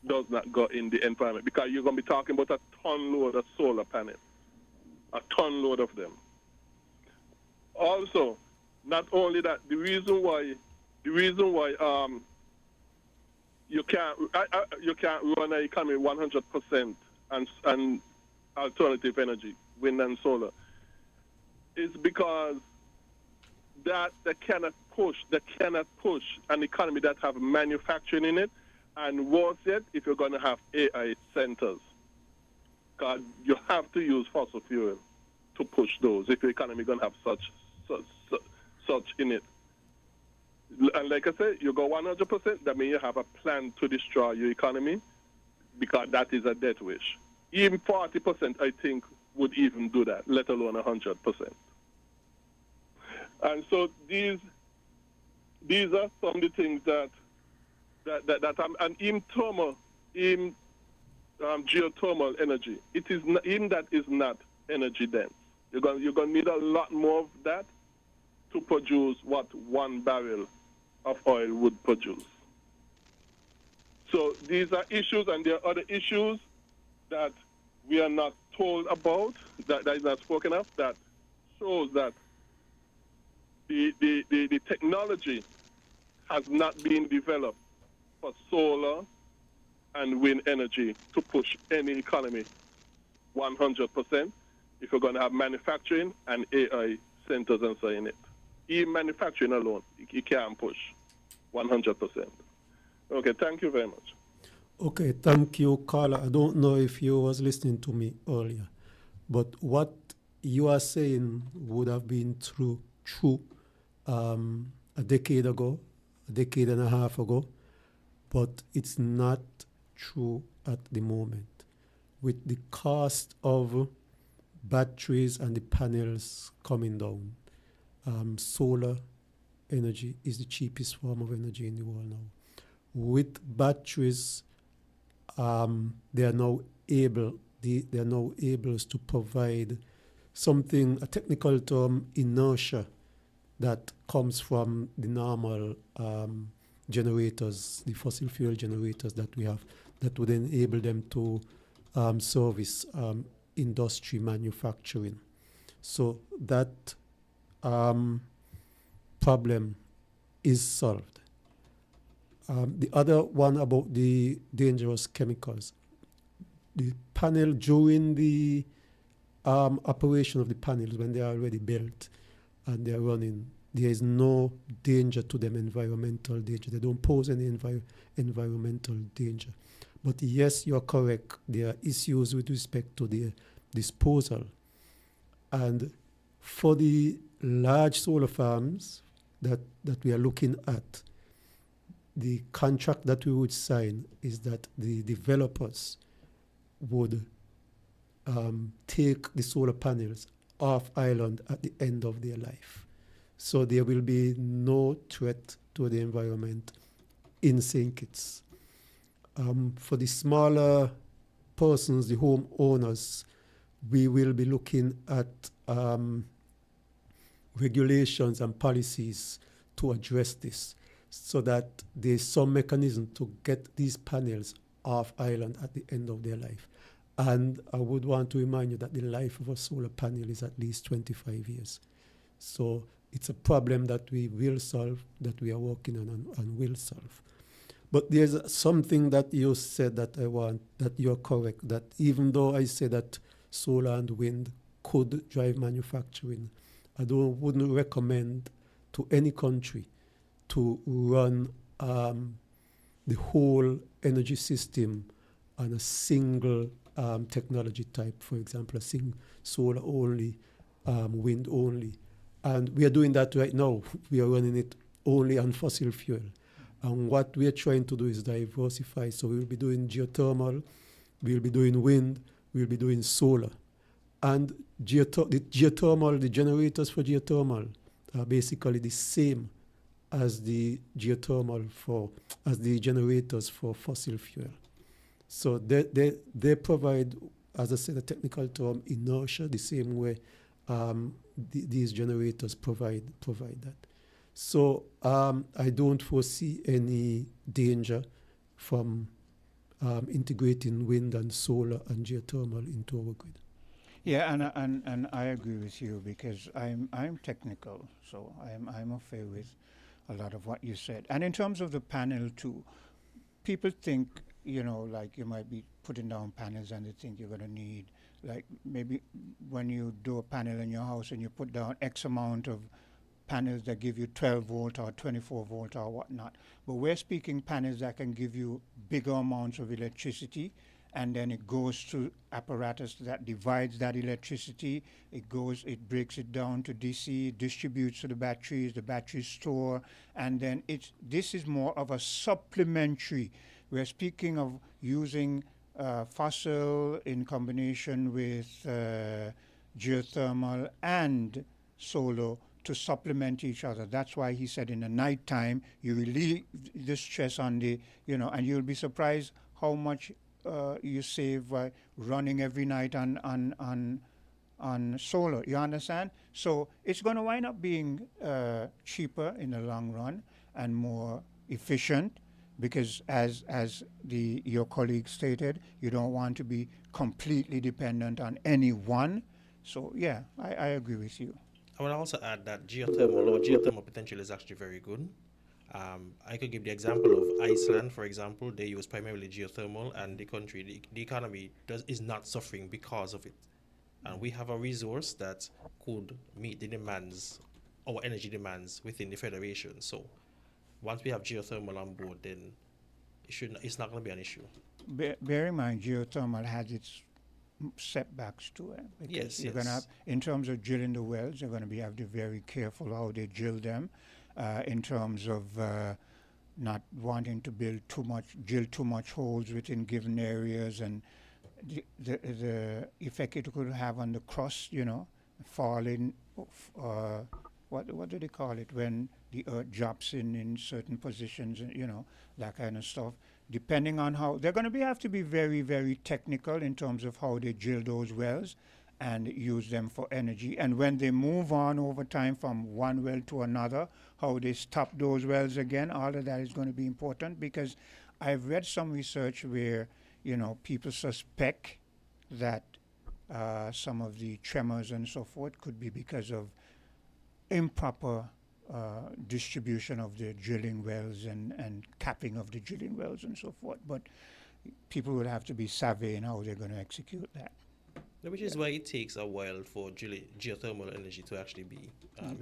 does not go in the environment? Because you're going to be talking about a ton load of solar panels, a ton load of them. Also, not only that, the reason why you can't run an economy 100% and alternative energy, wind and solar, is because that they cannot push an economy that have manufacturing in it, and worse yet, if you're going to have AI centers, because you have to use fossil fuel to push those if your economy is going to have such in it. And like I said, you go 100%, that means you have a plan to destroy your economy, because that is a death wish. Even 40%, I think, would even do that, let alone 100%. And so these are some of the things that and in thermal, in geothermal energy, it is in that is not energy dense. You're going to need a lot more of that to produce what 1 barrel of oil would produce. So these are issues, and there are other issues that we are not told about, that is not spoken of, that shows that the technology has not been developed for solar and wind energy to push any economy 100% if you're going to have manufacturing and AI centers and so in it. Even manufacturing alone, you can't push 100%. Okay, thank you very much. Okay, thank you, Carla. I don't know if you was listening to me earlier, but what you are saying would have been true a decade ago, a decade and a half ago, but it's not true at the moment. With the cost of batteries and the panels coming down, solar energy is the cheapest form of energy in the world now. With batteries, they are now able to provide something, a technical term, inertia, that comes from the normal generators, the fossil fuel generators that we have, that would enable them to service industry manufacturing. So that problem is solved. The other one about the dangerous chemicals. The panel, during the operation of the panels, when they are already built and they are running, there is no danger to them, environmental danger. They don't pose any environmental danger. But yes, you're correct. There are issues with respect to their disposal. And for the large solar farms that we are looking at, the contract that we would sign is that the developers would take the solar panels off island at the end of their life. So there will be no threat to the environment in St. Kitts. For the smaller persons, the homeowners, we will be looking at regulations and policies to address this, so that there's some mechanism to get these panels off island at the end of their life. And I would want to remind you that the life of a solar panel is at least 25 years. So it's a problem that we will solve, that we are working on and will solve. But there's something that you said that that you're correct, that even though I say that solar and wind could drive manufacturing, I wouldn't recommend to any country to run the whole energy system on a single technology type, for example, solar only, wind only. And we are doing that right now. We are running it only on fossil fuel. And what we are trying to do is diversify. So we'll be doing geothermal, we'll be doing wind, we'll be doing solar. And the generators for geothermal are basically the same as the as the generators for fossil fuel. So they provide, as I said, a technical term, inertia, the same way these generators provide that. So I don't foresee any danger from integrating wind and solar and geothermal into our grid. Yeah, and I agree with you, because I'm technical, so I'm affair with a lot of what you said. And in terms of the panel too, people think, like you might be putting down panels and they think you're going to need like maybe when you do a panel in your house and you put down X amount of panels that give you 12 volt or 24 volt or whatnot. But we're speaking panels that can give you bigger amounts of electricity, and then it goes to apparatus that divides that electricity. It breaks it down to DC, distributes to the batteries store, and then this is more of a supplementary. We're speaking of using fossil in combination with geothermal and solar to supplement each other. That's why he said in the nighttime you relieve the stress on the, and you'll be surprised how much you save running every night on solar. You understand? So it's going to wind up being cheaper in the long run and more efficient, because as your colleague stated, you don't want to be completely dependent on any one. So yeah, I agree with you. I would also add that geothermal potential is actually very good. I could give the example of Iceland, for example. They use primarily geothermal, and the country, the economy is not suffering because of it. And we have a resource that could meet the demands, our energy demands within the federation. So once we have geothermal on board, then it's not going to be an issue. Bear in mind, geothermal has its setbacks to it. Because you're going to have, in terms of drilling the wells, you're going to have to be very careful how they drill them, in terms of not wanting to drill too much holes within given areas, and the effect it could have on the crust, falling, what do they call it, when the earth drops in certain positions, that kind of stuff. Depending on how, they're going to have to be very, very technical in terms of how they drill those wells and use them for energy. And when they move on over time from one well to another, how they stop those wells again, all of that is going to be important, because I've read some research where, people suspect that some of the tremors and so forth could be because of improper distribution of the drilling wells and capping of the drilling wells and so forth. But people will have to be savvy in how they're going to execute that. Which is why it takes a while for geothermal energy to actually be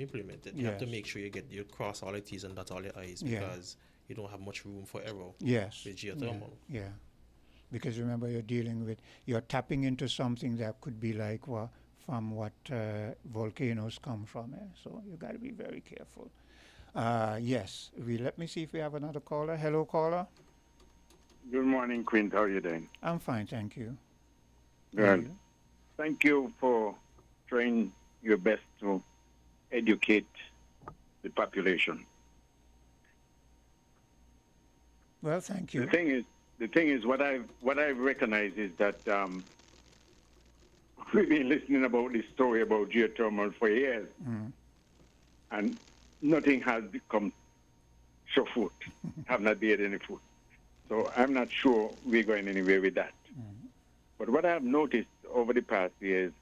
implemented. You have to make sure you cross all your T's and dot all your I's, because you don't have much room for error with geothermal. Yeah. Because remember, you're tapping into something that could be like from what volcanoes come from. So you got to be very careful. Yes, let me see if we have another caller. Hello, caller. Good morning, Quint. How are you doing? I'm fine, thank you. Good. Thank you for trying your best to educate the population. Well, thank you. The thing is, what I've recognized is that we've been listening about this story about geothermal for years, and nothing has come show fruit, have not beared any fruit. So I'm not sure we're going anywhere with that. But what I've noticed over the past years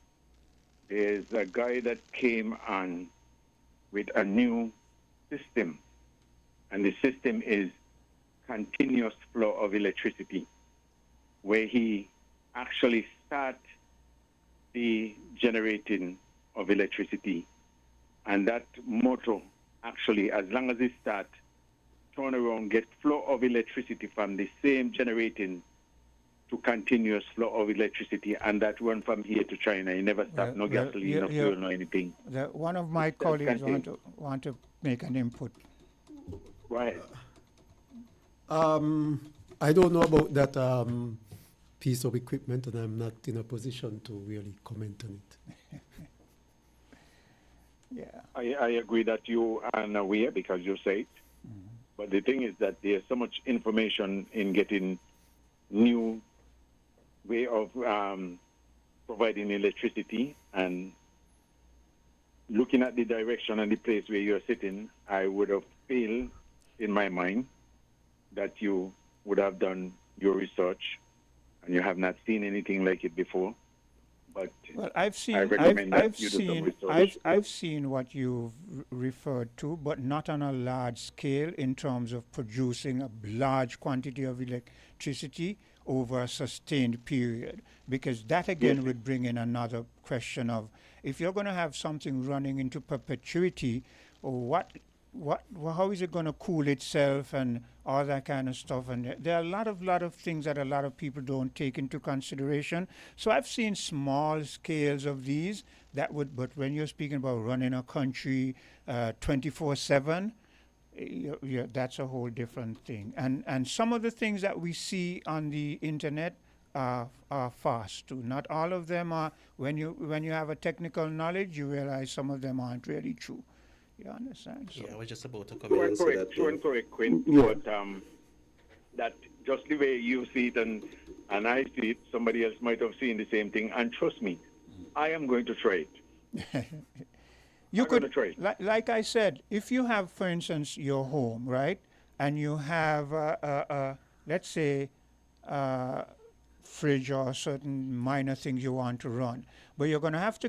is a guy that came on with a new system, and the system is continuous flow of electricity, where he actually start the generating of electricity, and that motor actually, as long as it start, turn around, get flow of electricity from the same generating to continuous flow of electricity, and that run from here to China. He never stop, no gasoline, no fuel, no anything. One of my colleagues want to make an input. Right. I don't know about that piece of equipment, and I'm not in a position to really comment on it. Yeah. I agree that you are unaware because you say it. But the thing is that there's so much information in getting new way of providing electricity, and looking at the direction and the place where you're sitting, I would have feel in my mind that you would have done your research, and you have not seen anything like it before. But well, I've seen what you've referred to, but not on a large scale in terms of producing a large quantity of electricity over a sustained period, because that again would bring in another question of, if you're going to have something running into perpetuity, how is it going to cool itself and all that kind of stuff? And there are a lot of things that a lot of people don't take into consideration. So I've seen small scales of these that would, but when you're speaking about running a country 24/7, that's a whole different thing. And some of the things that we see on the internet are fast too. Not all of them are. When you have a technical knowledge, you realize some of them aren't really true. You understand? So I was just about to come So in and and say that. correct, Quinn. But that just the way you see it and I see it, somebody else might have seen the same thing. And trust me, I am going to try it. You could, like I said, if you have, for instance, your home, right, and you have, let's say, fridge or certain minor things you want to run, but you're going to have to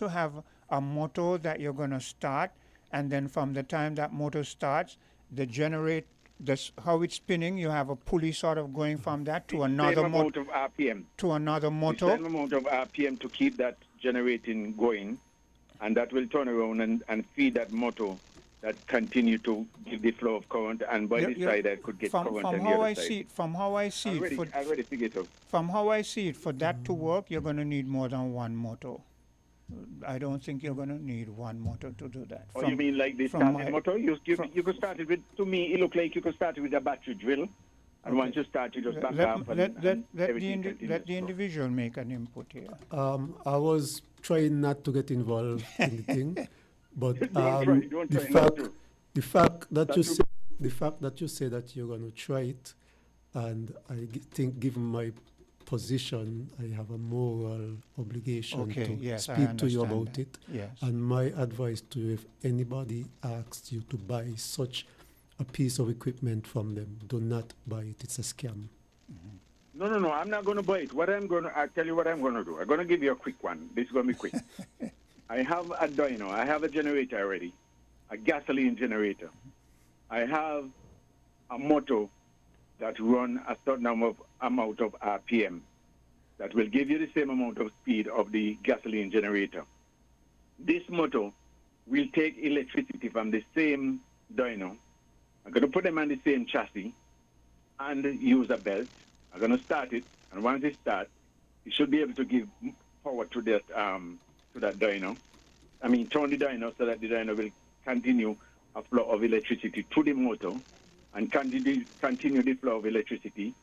have a motor that you're going to start, and then from the time that motor starts, how it's spinning, you have a pulley sort of going from that to another motor. Same amount of RPM. To another motor. The same amount of RPM to keep that generating going, and that will turn around and feed that motor that continue to give the flow of current, and by the side I could get current on the other side. From how I see it, from how I see it, for that to work, you're going to need more than one motor. I don't think you're going to need one motor to do that. Oh, you mean like the starting motor? You could start it with, to me, it looked like you could start it with a battery drill. And once you start, you just back up let the individual make an input here. I was trying not to get involved in the thing, but the fact that you say that you're going to try it, and I think, given my position, I have a moral obligation to speak to you about it. Yes. And my advice to you, if anybody asks you to buy such a piece of equipment from them, do not buy it. It's a scam. Mm-hmm. No, I'm not going to buy it. I'll tell you what I'm going to do. I'm going to give you a quick one. This is going to be quick. I have a dyno. I have a generator already, a gasoline generator. I have a motor that run a certain amount of RPM that will give you the same amount of speed of the gasoline generator. This motor will take electricity from the same dyno. I'm going to put them on the same chassis and use a belt. I'm going to start it, and once it starts, it should be able to give power to that dyno. I mean, turn the dyno so that the dyno will continue a flow of electricity to the motor and continue the flow of electricity.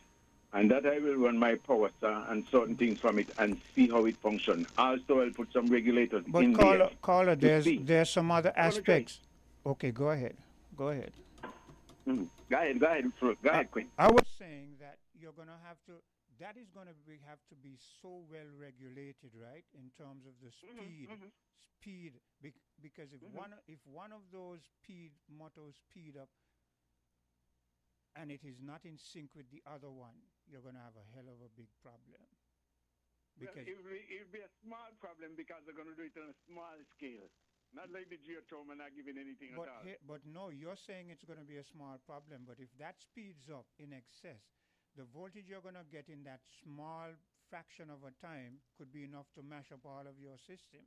And that I will run my power star and certain things from it and see how it functions. Also, I'll put some regulators in there. But caller, there's some other aspects. Okay, go ahead. Mm-hmm. Go ahead, Quinn. I was saying that you're going to have to, that is going to have to be so well regulated, right, in terms of the speed, because if one of those motors speed up and it is not in sync with the other one, you're going to have a hell of a big problem. Because it will be a small problem because they're going to do it on a small scale. Not like the geothermal not giving anything at all. But no, you're saying it's going to be a small problem, but if that speeds up in excess, the voltage you're going to get in that small fraction of a time could be enough to mash up all of your system.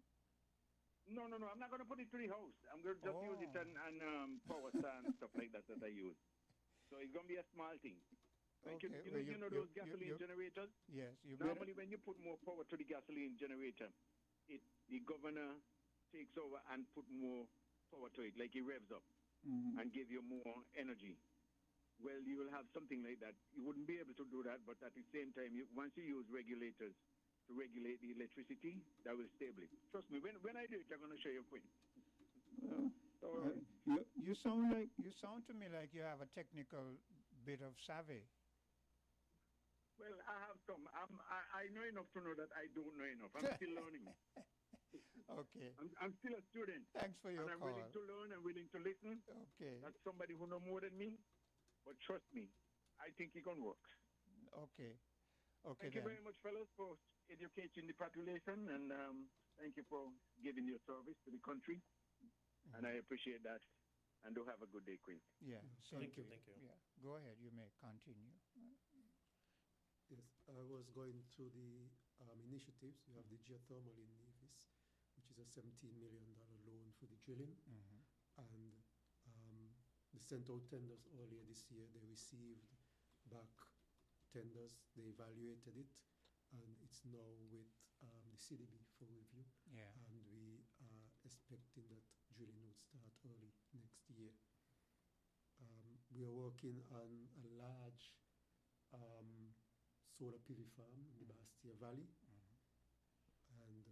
No, I'm not going to put it to the house. I'm going to just use it and power stand and stuff like that I use. So it's going to be a small thing. Like you know those gasoline generators? Yes. Normally when you put more power to the gasoline generator, the governor takes over and put more power to it, like he revs up and give you more energy. Well, you will have something like that. You wouldn't be able to do that, but at the same time, once you use regulators to regulate the electricity, that will stable it. Trust me, when I do it, I'm going to show you a point. You sound to me like you have a technical bit of savvy. Well, I have some. I know enough to know that I don't know enough. I'm still learning. Okay. I'm still a student. Thanks for your call. And I'm willing to learn and willing to listen. Okay. That's somebody who knows more than me. But trust me, I think it can work. Okay. Thank you very much, fellas, for educating the population, and thank you for giving your service to the country. And I appreciate that. And do have a good day, Queen. Yeah. Thank you. Yeah. Go ahead. You may continue. Yes, I was going through the initiatives. You have the geothermal in Nevis, which is a $17 million loan for the drilling. And they sent out tenders earlier this year. They received back tenders. They evaluated it, and it's now with the CDB for review. Yeah. And we are expecting that drilling would start early next year. We are working on a large solar PV farm in the Bastia Valley. And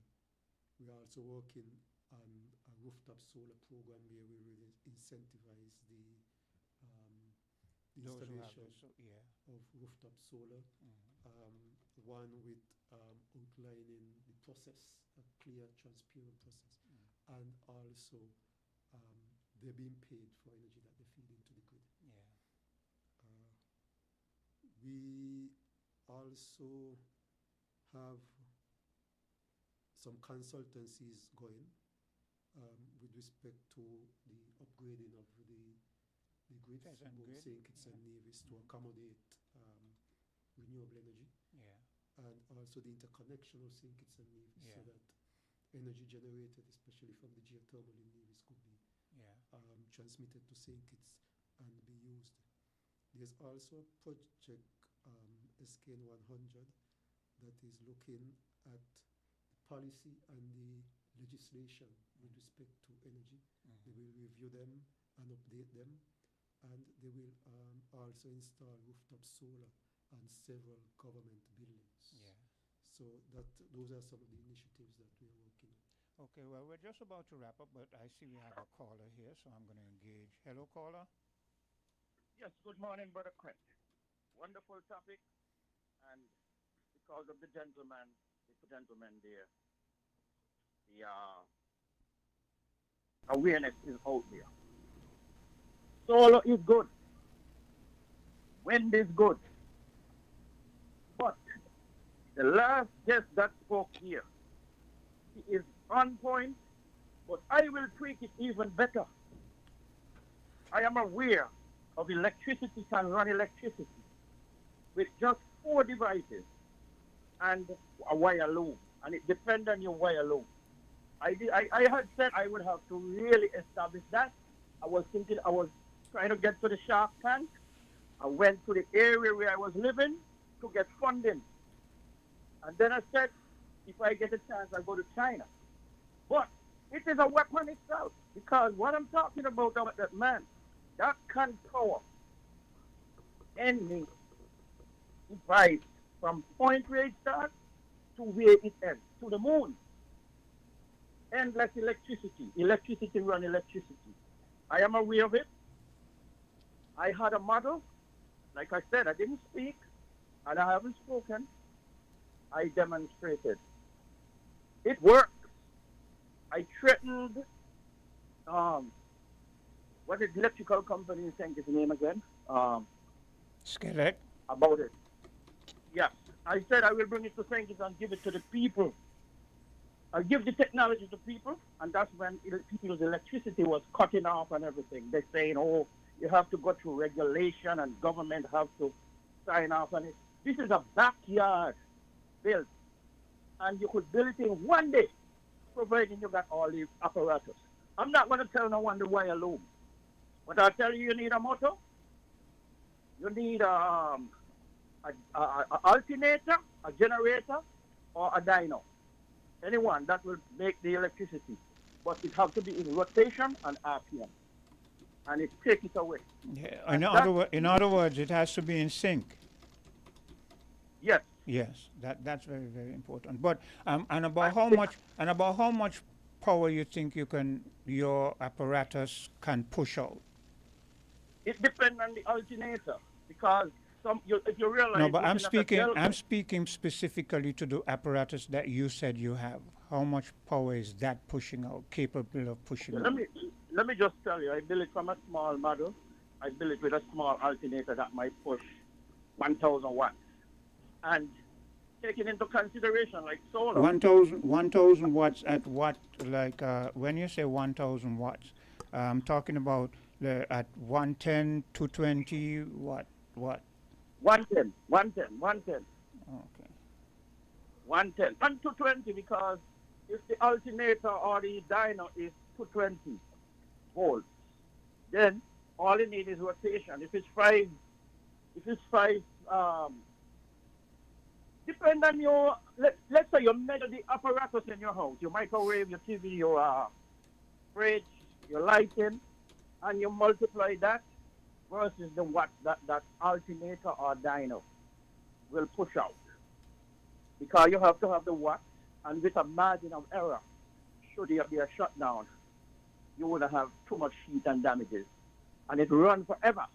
we are also working on a rooftop solar program where we will incentivize the Those who have installation this, yeah. of rooftop solar. One with outlining the process, a clear, transparent process, and also they're being paid for energy that they feed into the grid. Yeah. We also have some consultancies going with respect to the upgrading of the grids, Yes, and both grid. St. Kitts and Nevis, to accommodate renewable energy. Yeah. And also the interconnection of St. Kitts and Nevis, so Yeah. that energy generated, especially from the geothermal in Nevis, could be transmitted to St. Kitts and be used. There's also a project, SKN 100, that is looking at the policy and the legislation with respect to energy. They will review them and update them, and they will also install rooftop solar on several government buildings. Yeah. So those are some of the initiatives that we are working on. Okay, well, we're just about to wrap up, but I see we have a caller here, so I'm going to engage. Hello, caller. Yes, good morning, Brother Quint. Wonderful topic, and because of the gentleman there, the awareness is out there. Solar is good. Wind is good. But the last guest that spoke here, he is on point, but I will tweak it even better. I am aware of electricity can run electricity with just 4 devices and a wire loom, and it depends on your wire loom. I had said I would have to really establish that. I was trying to get to the Shark Tank. I went to the area where I was living to get funding. And then I said, if I get a chance, I'll go to China. But it is a weapon itself, because what I'm talking about, that man, that can power any device from point where it starts to where it ends, to the moon. Endless electricity. Electricity run electricity. I am aware of it. I had a model. Like I said, I didn't speak, and I haven't spoken. I demonstrated. It works. I threatened, what is the electrical company, I think is the name again? Skillet. About it. Yes. I said I will bring it to Sankis and give it to the people. I'll give the technology to people, and that's when people's electricity was cutting off and everything. They're saying, oh, you have to go through regulation and government have to sign off on it. This is a backyard built, and you could build it in one day, providing you got all the apparatus. I'm not going to tell no one the wire loom, but I'll tell you need a motor, you need a alternator, a generator, or a dyno. Anyone that will make the electricity, but it has to be in rotation and RPM, and it take it away. Yeah. In other words, it has to be in sync. Yes. Yes, that's very, very important. But and about how much power you think your apparatus can push out? It depends on the alternator, because if you realize. No, but I'm speaking specifically to the apparatus that you said you have. How much power is that pushing out, capable of pushing out? Let me just tell you, I built it from a small model. I built it with a small alternator that might push 1,000 watts. And taking into consideration, like solar. 1,000 watts at what? Like when you say 1,000 watts, I'm talking about at 110, 220, what? 110. Okay. 110 and 220, because if the alternator or the dyno is 220 volts, then all you need is rotation. If it's five, depend on your, let's say you measure the apparatus in your house, your microwave, your TV, your fridge, your lighting, and you multiply that versus the watt that alternator or dyno will push out. Because you have to have the watt, and with a margin of error, should there be a shutdown, you wouldn't have too much heat and damages. And it runs forever.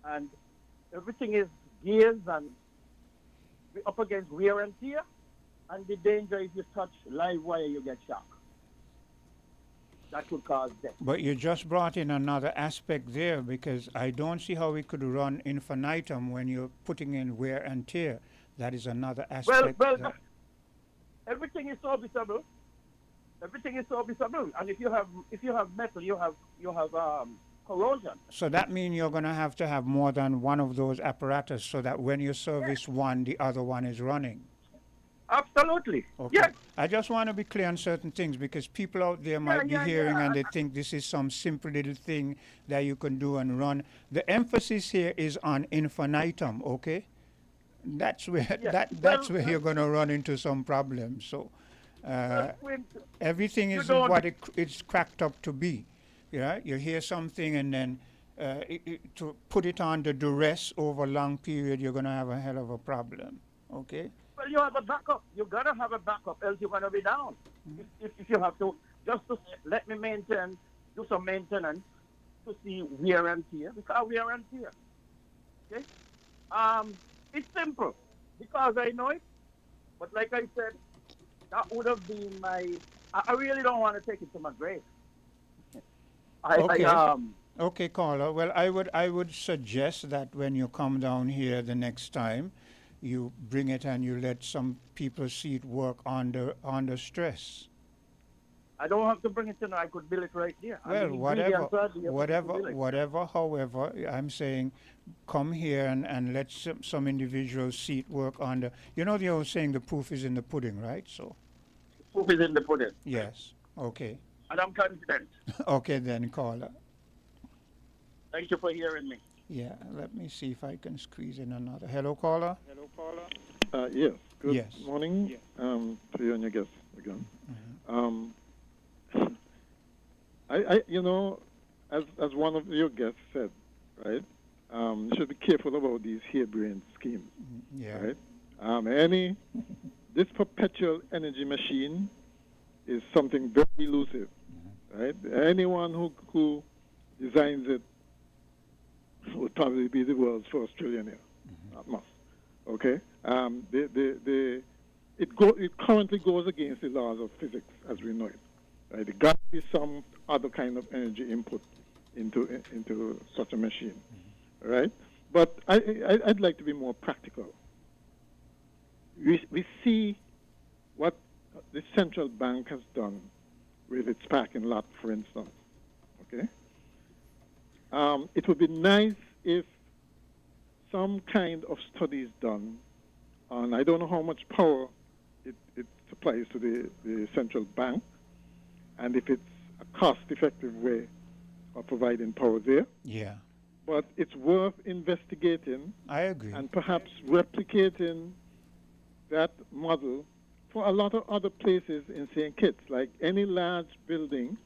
And everything is gears, and we're up against wear and tear. And the danger, if you touch live wire, you get shock. That could cause death. But you just brought in another aspect there, because I don't see how we could run infinitum when you're putting in wear and tear. That is another aspect. Well, everything is serviceable. Everything is serviceable. And if you have metal, you have corrosion. So that means you're going to have more than one of those apparatus, so that when you service one, the other one is running. Absolutely. Okay. Yes. I just want to be clear on certain things, because people out there might be hearing and they think this is some simple little thing that you can do and run. The emphasis here is on infinitum, okay? That's where that's where you're going to run into some problems. So everything is what it's cracked up to be. Yeah, you hear something and then to put it under duress over a long period, you're going to have a hell of a problem. Okay. Well, you have a backup. You gotta have a backup, else you're gonna be down. If you have to, just to let me do some maintenance to see wear and tear, because wear and tear. Okay. It's simple because I know it, but like I said, that would have been I really don't want to take it to my grave. Okay, caller. Well, I would suggest that when you come down here the next time, you bring it and you let some people see it work under stress. I don't have to bring it in. I could build it right there. Well, whatever. However, I'm saying, come here and let some individuals see it work under. You know the old saying, the proof is in the pudding, right? So. The proof is in the pudding. Yes. Okay. And I'm confident. Okay, then, caller. Thank you for hearing me. Yeah, let me see if I can squeeze in another. Hello, caller. Hello, caller. Yes. Good morning to you and your guests again. I you know, as one of your guests said, right? You should be careful about these harebrained schemes. Yeah. Right. This perpetual energy machine is something very elusive, right? Anyone who designs it would probably be the world's first trillionaire. That must. Okay. It currently goes against the laws of physics as we know it. Right? There got to be some other kind of energy input into such a machine, right? But I'd like to be more practical. We see what the central bank has done with its parking lot, for instance. Okay. It would be nice if some kind of study is done on, I don't know how much power it supplies to the central bank, and if it's a cost-effective way of providing power there. Yeah. But it's worth investigating. I agree. And perhaps replicating that model for a lot of other places in St. Kitts, like any large building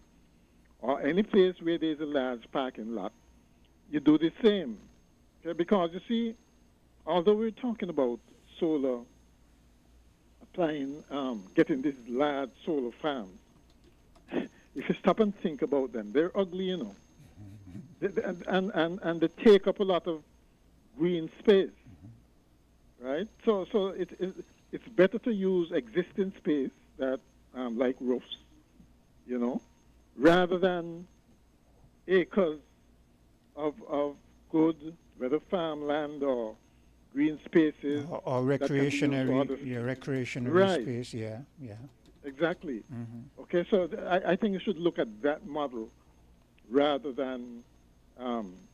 or any place where there's a large parking lot, you do the same. Okay? Because you see, although we're talking about solar, getting these large solar farms, if you stop and think about them, they're ugly, you know. And they take up a lot of green space, right? So it's better to use existing space that like roofs, you know, rather than acres of good, whether farmland or green spaces or recreational right. space. Yeah. Exactly. Okay, so I think you should look at that model rather than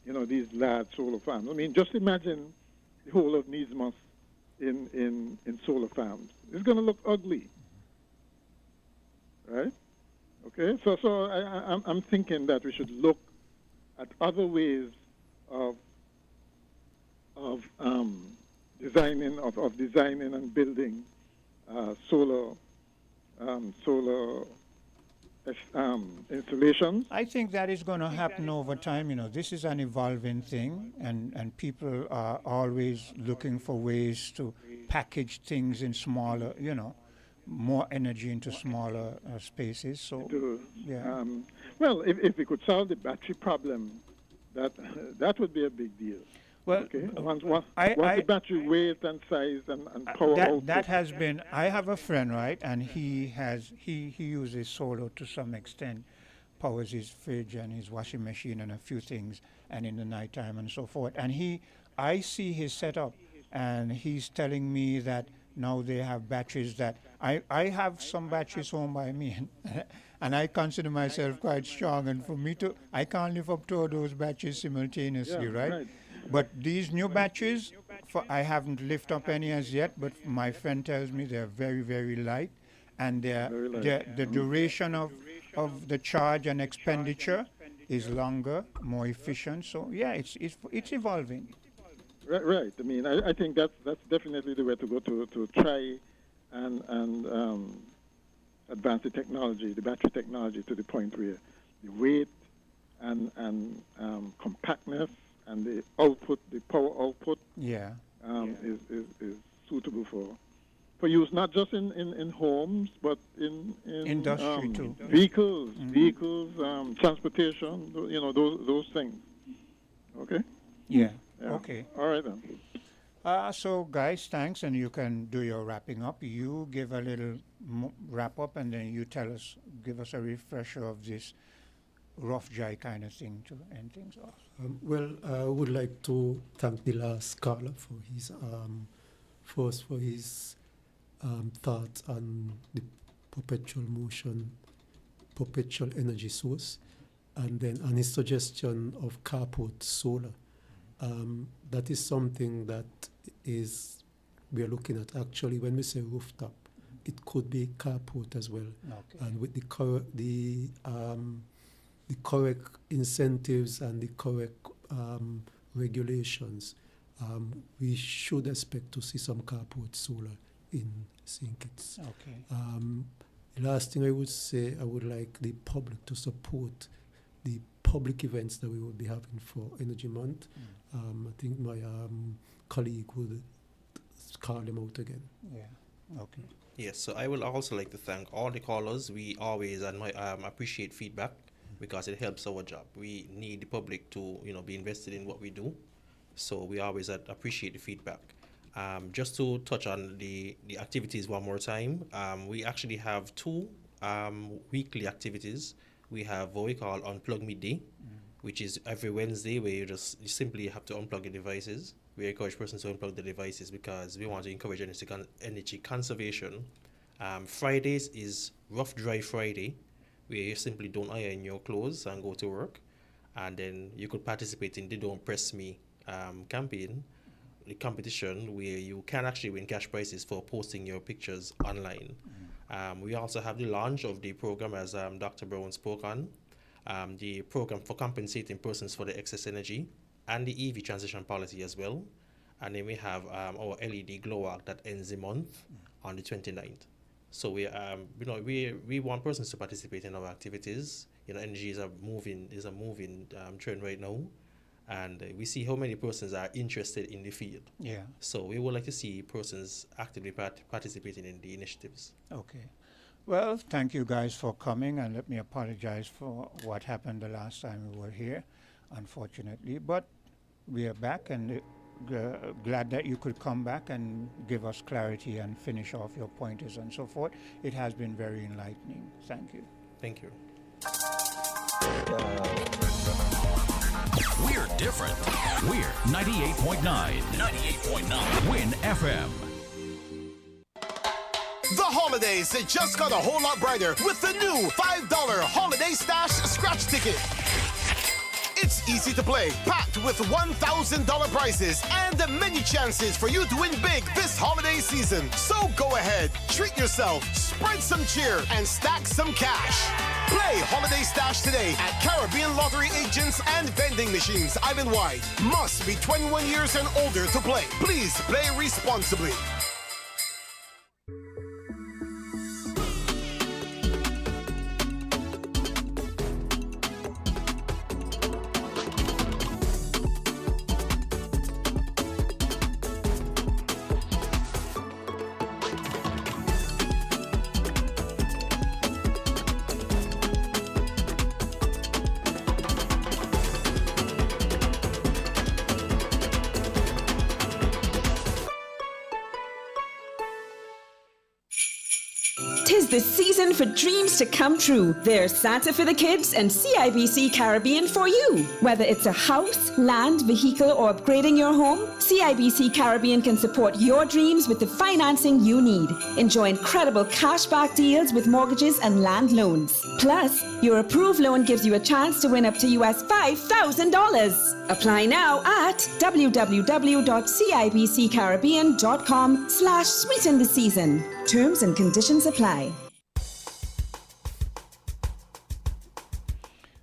these large solar farms. I mean, just imagine the whole of Nevis in solar farms. It's going to look ugly, right? Okay, so I'm thinking that we should look at other ways of designing and building solar installations. I think that is going to happen over time. You know, this is an evolving thing, and people are always looking for ways to package things in smaller, you know, more energy into smaller spaces. So, yeah. Well, if we could solve the battery problem, that would be a big deal. Well, okay. Once the battery weight and size and power output. That has been. I have a friend, right, and he uses solar to some extent, powers his fridge and his washing machine and a few things, and in the nighttime and so forth. And I see his setup, and he's telling me that now they have batteries that I have some batteries home by me, and I consider myself quite strong. And for me I can't live up to all those batteries simultaneously, right? But these new batteries, I haven't lifted up any as yet, but my friend tells me they're very, very light, and the duration of the charge and expenditure is longer, more efficient. So yeah, it's evolving. Right. I mean, I think that's definitely the way to go to try and advance the technology, the battery technology, to the point where the weight and compactness and the output, the power output, is suitable for use not just in homes but in industry too, vehicles, transportation, you know, those things. Okay. Yeah. Okay. All right then. So guys, thanks, and you can do your wrapping up. You give a little wrap up, and then you give us a refresher of this rough dry kind of thing to end things off. Well, I would like to thank the last caller for his thoughts on the perpetual motion, perpetual energy source, and then on his suggestion of carport solar. That is something that we are looking at. Actually, when we say rooftop, it could be carport as well. Okay. And with the correct incentives and the correct regulations, we should expect to see some carport solar in St. Kitts. Okay. The last thing I would say, I would like the public to support the public events that we will be having for Energy Month. I think my colleague would call them out again. Yeah. Okay. Yes, so I will also like to thank all the callers. We always appreciate feedback because it helps our job. We need the public to be invested in what we do, so we always appreciate the feedback. Just to touch on the activities one more time, we actually have two weekly activities. We have what we call Unplug Midday, which is every Wednesday where you simply have to unplug your devices. We encourage persons to unplug the devices because we want to encourage energy conservation. Fridays is Rough Dry Friday, where you simply don't iron your clothes and go to work. And then you could participate in the Don't Press Me campaign, the competition where you can actually win cash prizes for posting your pictures online. We also have the launch of the program, as Dr. Brown spoke on, the program for compensating persons for the excess energy, and the EV transition policy as well. And then we have our LED glow arc that ends the month on the 29th. So we want persons to participate in our activities. Energy is a moving trend right now, and we see how many persons are interested in the field. Yeah. So we would like to see persons actively participating in the initiatives. Okay. Well, thank you guys for coming, and let me apologize for what happened the last time we were here, unfortunately. But we are back, and glad that you could come back and give us clarity and finish off your pointers and so forth. It has been very enlightening. Thank you. Thank you. We're different. We're 98.9. 98.9. Win FM. The holidays, they just got a whole lot brighter with the new $5 Holiday Stash scratch ticket. It's easy to play, packed with $1,000 prizes and many chances for you to win big this holiday season. So go ahead, treat yourself, spread some cheer, and stack some cash. Play Holiday Stash today at Caribbean Lottery agents and vending machines island-wide. Must be 21 years and older to play. Please play responsibly. Tis the season for dreams to come true. There's Santa for the kids and CIBC Caribbean for you. Whether it's a house, land, vehicle, or upgrading your home, CIBC Caribbean can support your dreams with the financing you need. Enjoy incredible cashback deals with mortgages and land loans. Plus, your approved loan gives you a chance to win up to US $5,000. Apply now at www.cibccaribbean.com/sweeten the season. Terms and conditions apply.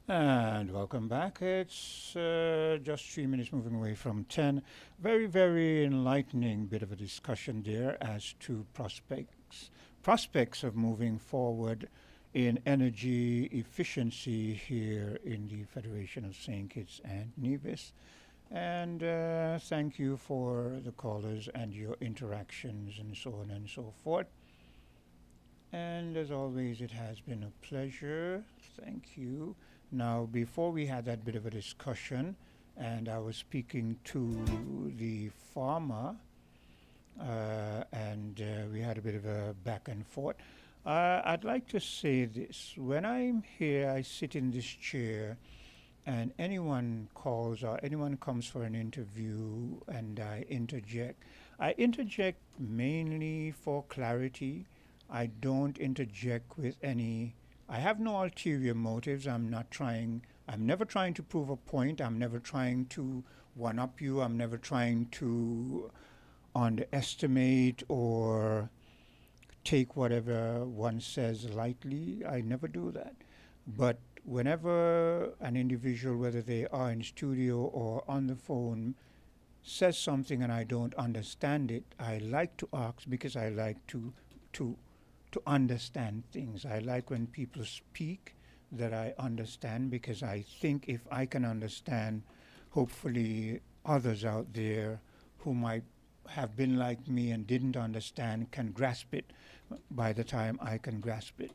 And welcome back. It's just 3 minutes moving away from 10. Very, very enlightening bit of a discussion there as to prospects of moving forward in energy efficiency here in the Federation of St. Kitts and Nevis. And thank you for the callers and your interactions and so on and so forth. And as always, it has been a pleasure. Thank you. Now, before we had that bit of a discussion, and I was speaking to the farmer, and we had a bit of a back and forth. I'd like to say this. When I'm here, I sit in this chair, and anyone calls or anyone comes for an interview, and I interject. I interject mainly for clarity. I don't interject with any. I have no ulterior motives. I'm never trying to prove a point. I'm never trying to one-up you. I'm never trying to underestimate or take whatever one says lightly. I never do that. But whenever an individual, whether they are in studio or on the phone, says something and I don't understand it, I like to ask because I like to understand things. I like when people speak that I understand because I think if I can understand, hopefully others out there who might have been like me and didn't understand can grasp it by the time I can grasp it.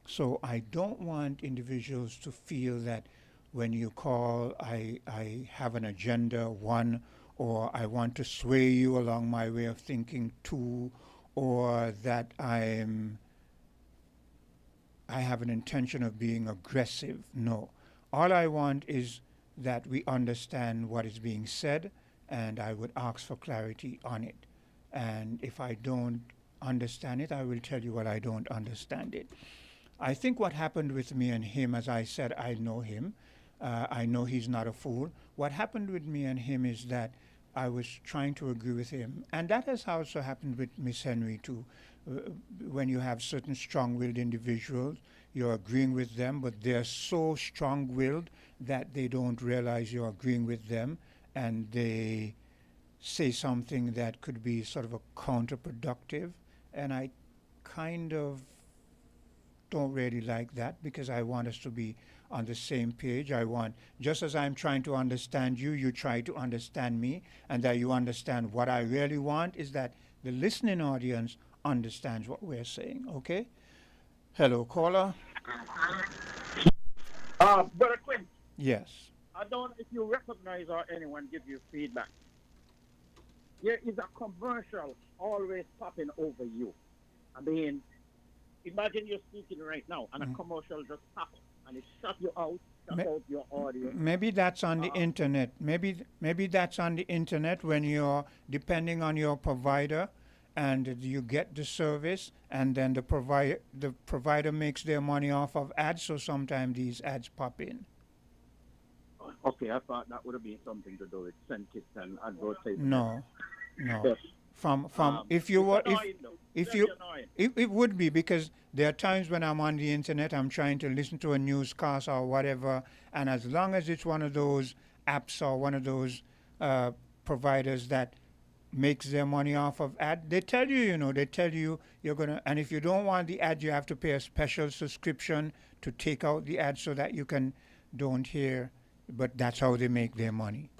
So I don't want individuals to feel that when you call, I have an agenda, one, or I want to sway you along my way of thinking, two, or that I have an intention of being aggressive. No. All I want is that we understand what is being said, and I would ask for clarity on it. And if I don't understand it, I will tell you what I don't understand it. I think what happened with me and him, as I said, I know him. I know he's not a fool. What happened with me and him is that I was trying to agree with him. And that has also happened with Miss Henry too. When you have certain strong-willed individuals, you're agreeing with them, but they're so strong-willed that they don't realize you're agreeing with them, and they say something that could be sort of a counterproductive. And I kind of don't really like that because I want us to be on the same page. I want, just as I'm trying to understand you, you try to understand me, and that you understand what I really want is that the listening audience understands what we're saying, okay? Hello, caller. Brother Quinn. Yes. I don't know if you recognize or anyone give you feedback. There is a commercial always popping over you. I mean, imagine you're speaking right now and a commercial just pops and it shut you out, shut out your audio. Maybe that's on the internet. Maybe that's on the internet when you're depending on your provider and you get the service, and then the provider makes their money off of ads, so sometimes these ads pop in. Okay, I thought that would have been something to do with St. Kitts and advertising. No. Yes. From if you were if you annoying. it would be, because there are times when I'm on the internet, I'm trying to listen to a newscast or whatever, and as long as it's one of those apps or one of those providers that makes their money off of ad, they tell you, they tell you you're gonna, and if you don't want the ad, you have to pay a special subscription to take out the ad so that you don't hear. But that's how they make their money.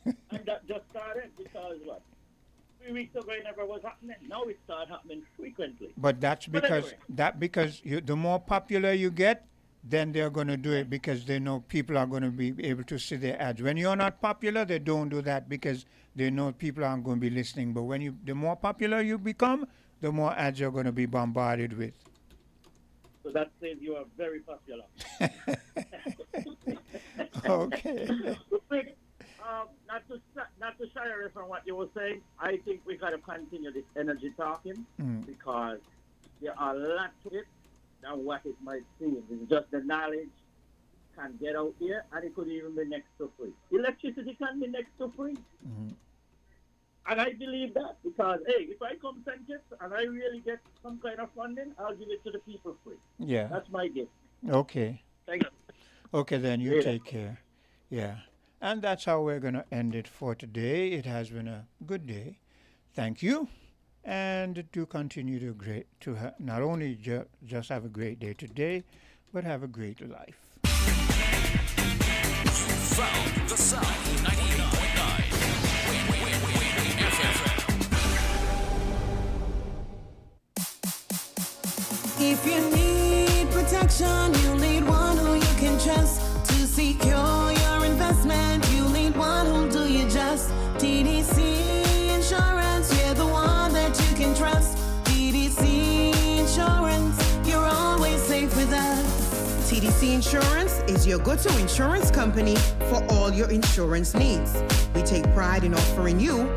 And that just started because what? 3 weeks ago it never was happening. Now it started happening frequently. But that's because the more popular you get, then they're going to do it because they know people are going to be able to see their ads. When you're not popular, they don't do that because they know people aren't going to be listening. But the more popular you become, the more ads you're going to be bombarded with. So that says you are very popular. Okay. Not to shy away from what you were saying, I think we got to continue this energy talking because there are lots to it than what it might seem. It's just the knowledge can get out there, and it could even be next to free. Electricity can be next to free. Mm-hmm. And I believe that because, hey, if I come St. Kitts and I really get some kind of funding, I'll give it to the people free. Yeah. That's my gift. Okay. Thank you. Okay, then you take care. Yeah. And that's how we're going to end it for today. It has been a good day. Thank you. And to continue to not only just have a great day today, but have a great life. Found the sound 98.9 WinnFm. If you need protection, you need one who you can trust to secure your investment. You need one who'll do you just. TDC Insurance, you're the one that you can trust. TDC Insurance, you're always safe with us. TDC Insurance is your go-to insurance company for all your insurance needs. We take pride in offering you